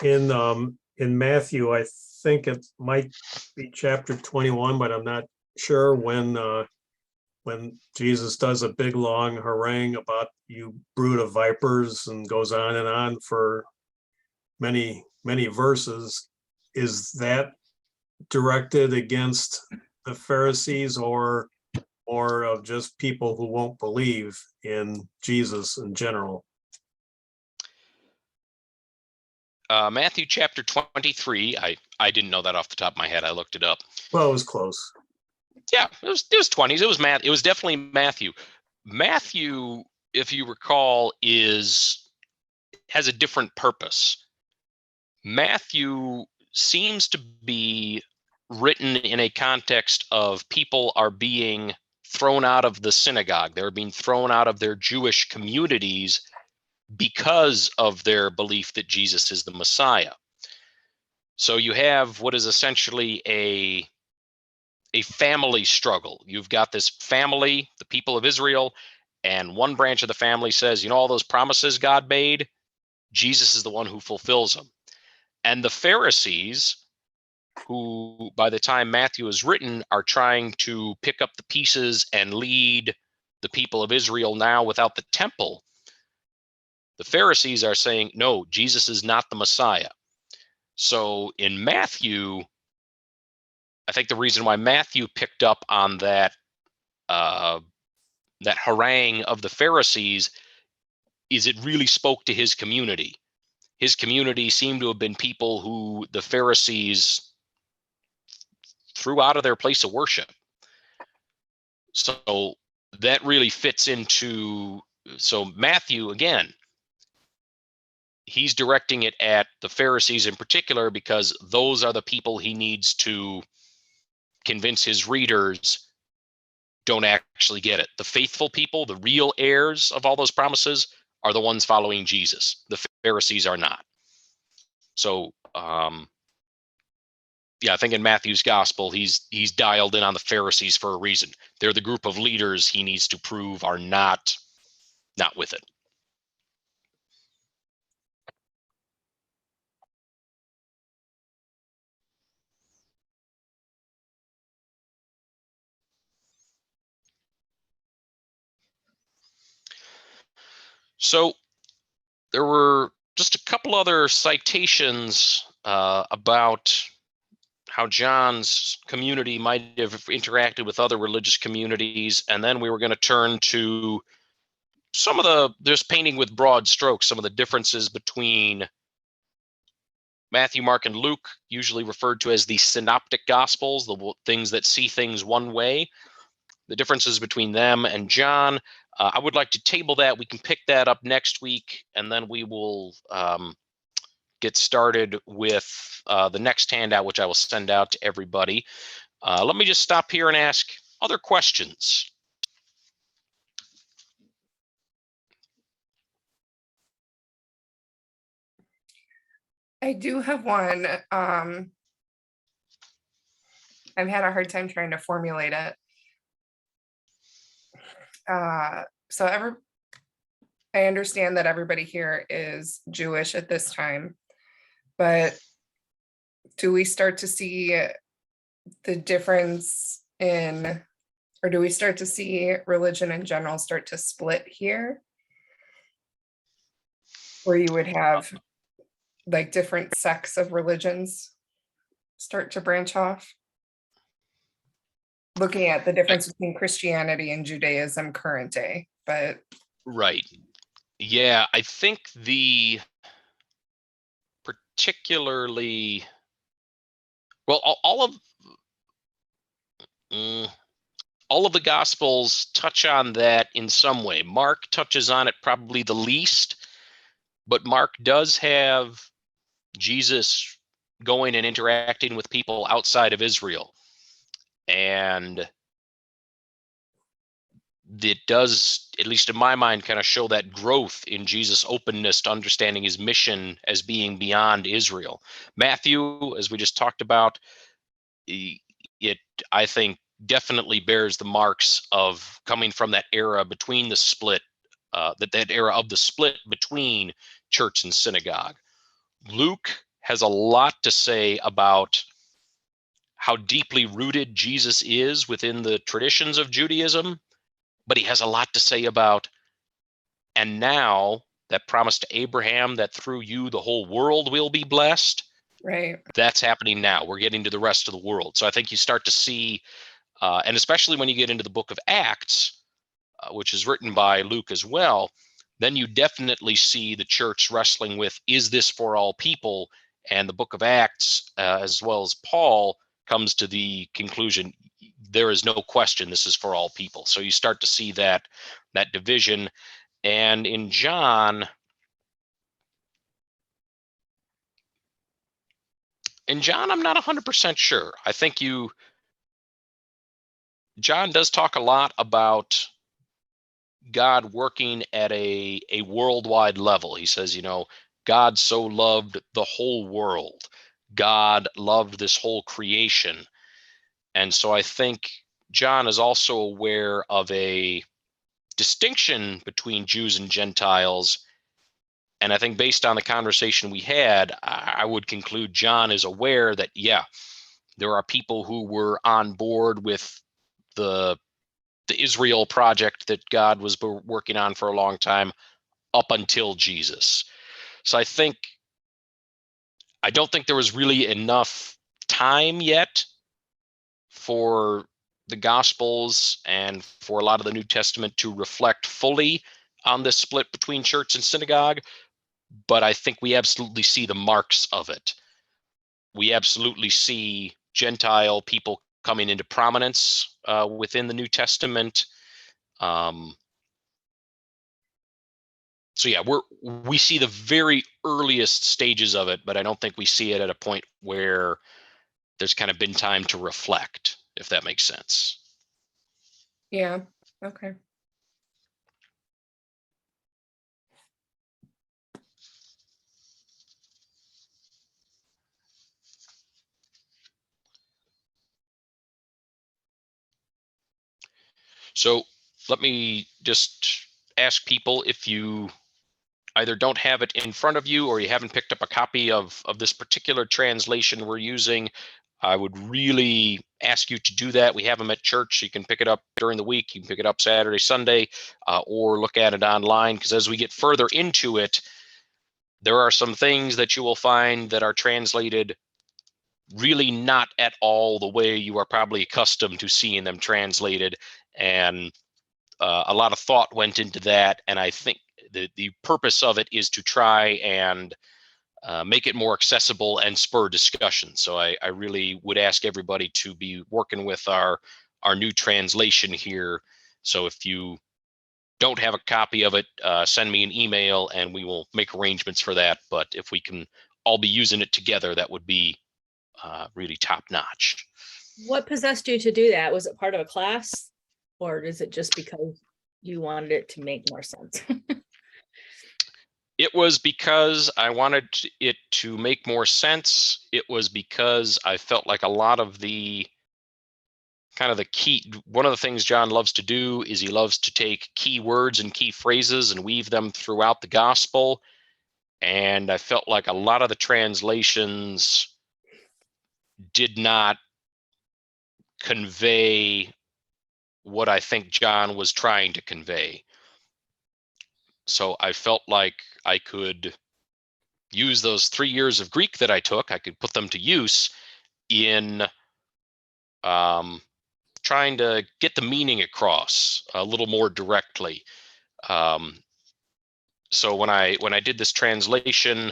In Matthew, I think it might be chapter 21, but I'm not sure, when Jesus does a big long harangue about you brood of vipers and goes on for many, many verses. Is that directed against the Pharisees or of just people who won't believe in Jesus in general? Matthew chapter 23. I didn't know that off the top of my head. I looked it up. Well, it was close. Yeah, it was 20s. It was definitely Matthew. Matthew, if you recall, has a different purpose. Matthew seems to be written in a context of people are being thrown out of the synagogue. They're being thrown out of their Jewish communities because of their belief that Jesus is the Messiah. So you have what is essentially a family struggle. You've got this family, the people of Israel, and one branch of the family says, all those promises God made, Jesus is the one who fulfills them. And the Pharisees, who by the time Matthew is written are trying to pick up the pieces and lead the people of Israel now without the temple, the Pharisees are saying, no, Jesus is not the Messiah. So in Matthew, I think the reason why Matthew picked up on that harangue of the Pharisees is it really spoke to his community. His community seemed to have been people who the Pharisees threw out of their place of worship. So that really fits into, so Matthew, again, he's directing it at the Pharisees in particular because those are the people he needs to convince his readers don't actually get it. The faithful people, the real heirs of all those promises, are the ones following Jesus. The Pharisees are not. So, yeah, I think in Matthew's gospel, he's dialed in on the Pharisees for a reason. They're the group of leaders he needs to prove are not with it. So there were just a couple other citations about how John's community might have interacted with other religious communities. And then we were going to turn to some of just painting with broad strokes, some of the differences between Matthew, Mark, and Luke, usually referred to as the synoptic gospels, the things that see things one way, the differences between them and John. I would like to table that. We can pick that up next week, and then we will get started with the next handout, which I will send out to everybody. Let me just stop here and ask other questions. I do have one. I've had a hard time trying to formulate it. So I understand that everybody here is Jewish at this time, but do we start to see the difference or do we start to see religion in general start to split here? Where you would have like different sects of religions start to branch off? Looking at the difference between Christianity and Judaism current day, but Right. Yeah, I think particularly, well, all of the Gospels touch on that in some way. Mark touches on it probably the least, but Mark does have Jesus going and interacting with people outside of Israel. And it does, at least in my mind, kind of show that growth in Jesus' openness to understanding his mission as being beyond Israel. Matthew, as we just talked about, it I think definitely bears the marks of coming from that era between the split, that era of the split between church and synagogue. Luke has a lot to say about how deeply rooted Jesus is within the traditions of Judaism, but he has a lot to say about, and now that promise to Abraham that through you the whole world will be blessed, right. that's happening now. We're getting to the rest of the world. So I think you start to see, and especially when you get into the book of Acts, which is written by Luke as well, then you definitely see the church wrestling with, is this for all people? And the book of Acts, as well as Paul, comes to the conclusion, there is no question this is for all people. So you start to see that division. And in John, I'm not 100% sure. I think John does talk a lot about God working at a worldwide level. He says, God so loved the whole world. God loved this whole creation. And so I think John is also aware of a distinction between Jews and Gentiles. And I think based on the conversation we had, I would conclude John is aware that, yeah, there are people who were on board with the Israel project that God was working on for a long time up until Jesus. So I don't think there was really enough time yet for the Gospels and for a lot of the New Testament to reflect fully on this split between church and synagogue, but I think we absolutely see the marks of it. We absolutely see Gentile people coming into prominence within the New Testament. So yeah, we see the very earliest stages of it, but I don't think we see it at a point where there's kind of been time to reflect, if that makes sense. Yeah, okay. So let me just ask people, if you either don't have it in front of you or you haven't picked up a copy of this particular translation we're using, I would really ask you to do that. We have them at church. You can pick it up during the week. You can pick it up Saturday, Sunday, or look at it online, because as we get further into it, there are some things that you will find that are translated really not at all the way you are probably accustomed to seeing them translated. And a lot of thought went into that. And I think the purpose of it is to try and make it more accessible and spur discussion. So I really would ask everybody to be working with our new translation here. So if you don't have a copy of it, send me an email and we will make arrangements for that. But if we can all be using it together, that would be really top notch. What possessed you to do that? Was it part of a class, or is it just because you wanted it to make more sense? It was because I wanted it to make more sense. It was because I felt like a lot of the kind of the key, one of the things John loves to do is he loves to take key words and key phrases and weave them throughout the gospel. And I felt like a lot of the translations did not convey what I think John was trying to convey. So I felt like I could use those 3 years of Greek that I took, I could put them to use in trying to get the meaning across a little more directly. So when I did this translation,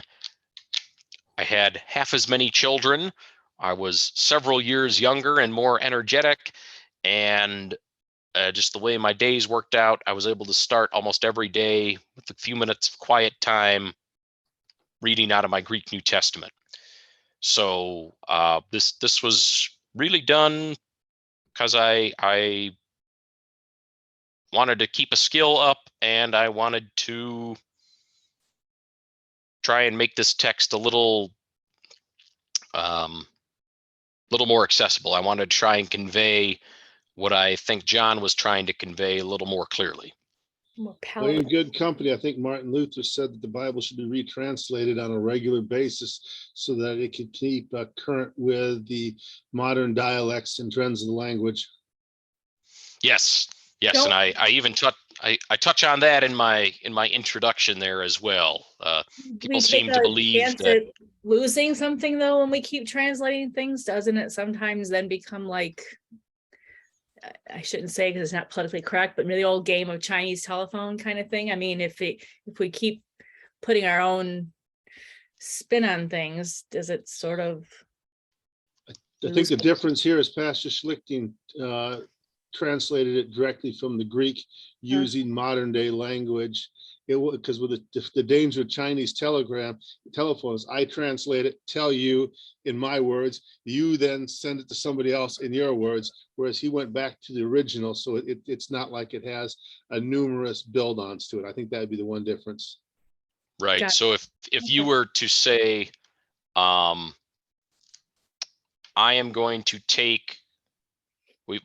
I had half as many children. I was several years younger and more energetic, and just the way my days worked out, I was able to start almost every day with a few minutes of quiet time reading out of my Greek New Testament. So this was really done because I wanted to keep a skill up, and I wanted to try and make this text a little more accessible. I wanted to try and convey what I think John was trying to convey a little more clearly. More Well, in palatable. good company, I think Martin Luther said that the Bible should be retranslated on a regular basis so that it could keep current with the modern dialects and trends of the language. Yes, Don't- and I even touch on that in my introduction there as well. People We seem take to a believe chance that. at losing something though when we keep translating things, doesn't it sometimes then become like I shouldn't say because it's not politically correct, but the old game of Chinese telephone kind of thing. I mean, if we keep putting our own spin on things, does it sort of? I think the difference here is Pastor Schlichting translated it directly from the Greek using modern day language. Because with the danger of Chinese telephones, I translate it, tell you in my words, you then send it to somebody else in your words, whereas he went back to the original. So it's not like it has a numerous build-ons to it. I think that'd be the one difference. Right. Got So if you were to say, I am going to take, we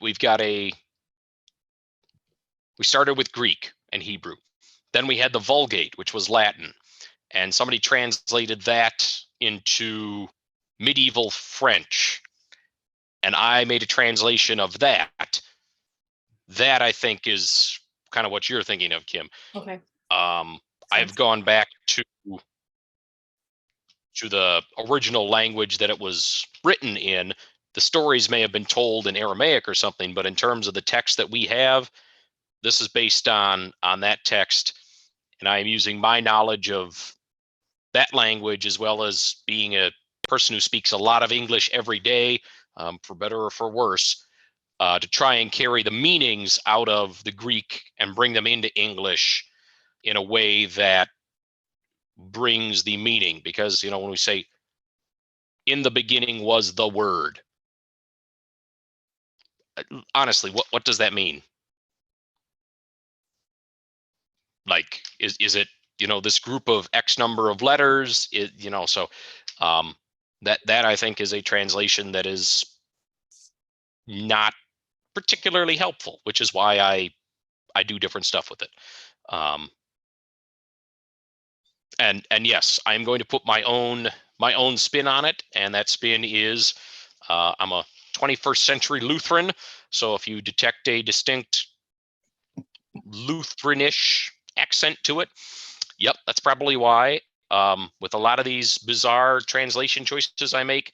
started with Greek and Hebrew. Then we had the Vulgate, which was Latin, and somebody translated that into medieval French. And I made a translation of that. That I think is kind of what you're thinking of, Kim. Okay. I've gone back to the original language that it was written in. The stories may have been told in Aramaic or something, but in terms of the text that we have, this is based on that text. And I am using my knowledge of that language, as well as being a person who speaks a lot of English every day, for better or for worse, to try and carry the meanings out of the Greek and bring them into English in a way that brings the meaning. Because, when we say, in the beginning was the Word, honestly, what does that mean? Like, is it, this group of X number of letters, so that I think is a translation that is not particularly helpful, which is why I do different stuff with it. And yes, I'm going to put my own spin on it, and that spin is I'm a 21st century Lutheran, so if you detect a distinct Lutheranish accent to it, yep, that's probably why. With a lot of these bizarre translation choices I make,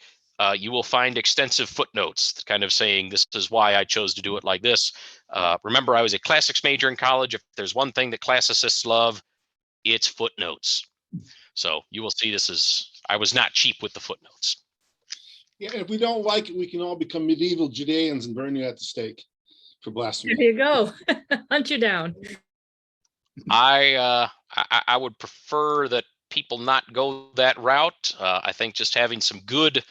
you will find extensive footnotes kind of saying this is why I chose to do it like this. Remember, I was a classics major in college. If there's one thing that classicists love, it's footnotes. So you will see I was not cheap with the footnotes. Yeah, if we don't like it, we can all become medieval Judeans and burn you at the stake for There blasphemy. you go. Hunt you down. I would prefer that people not go that route. I think just having some good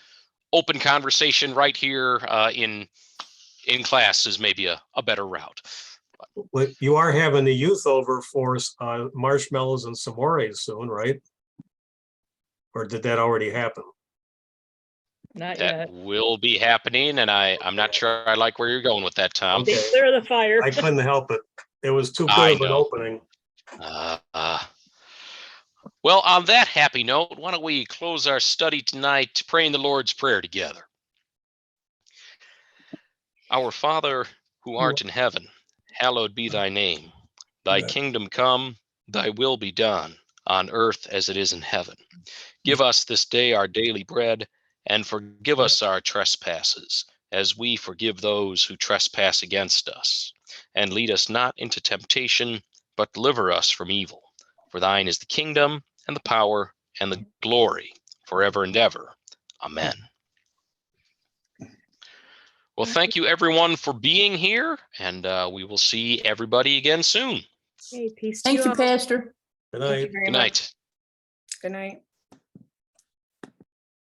open conversation right here in class is maybe a better route. But you are having the youth over for marshmallows and s'mores soon, right? Or did that already happen? Not That yet. will be happening, and I'm not sure I like where you're going with that, Tom. Okay. Stay clear of the fire. I couldn't help it. It was too I good of an know. opening. Well, on that happy note, why don't we close our study tonight praying the Lord's Prayer together. Our Father, who art in heaven, hallowed be thy name. Thy kingdom come, thy will be done, on earth as it is in heaven. Give us this day our daily bread, and forgive us our trespasses, as we forgive those who trespass against us. And lead us not into temptation, but deliver us from evil. For thine is the kingdom, and the power, and the glory, forever and ever. Amen. Well, thank you everyone for being here, and we will see everybody again soon. Okay, peace to Thank you, all. Pastor. Good Thank night. you very Good much. night. Good night.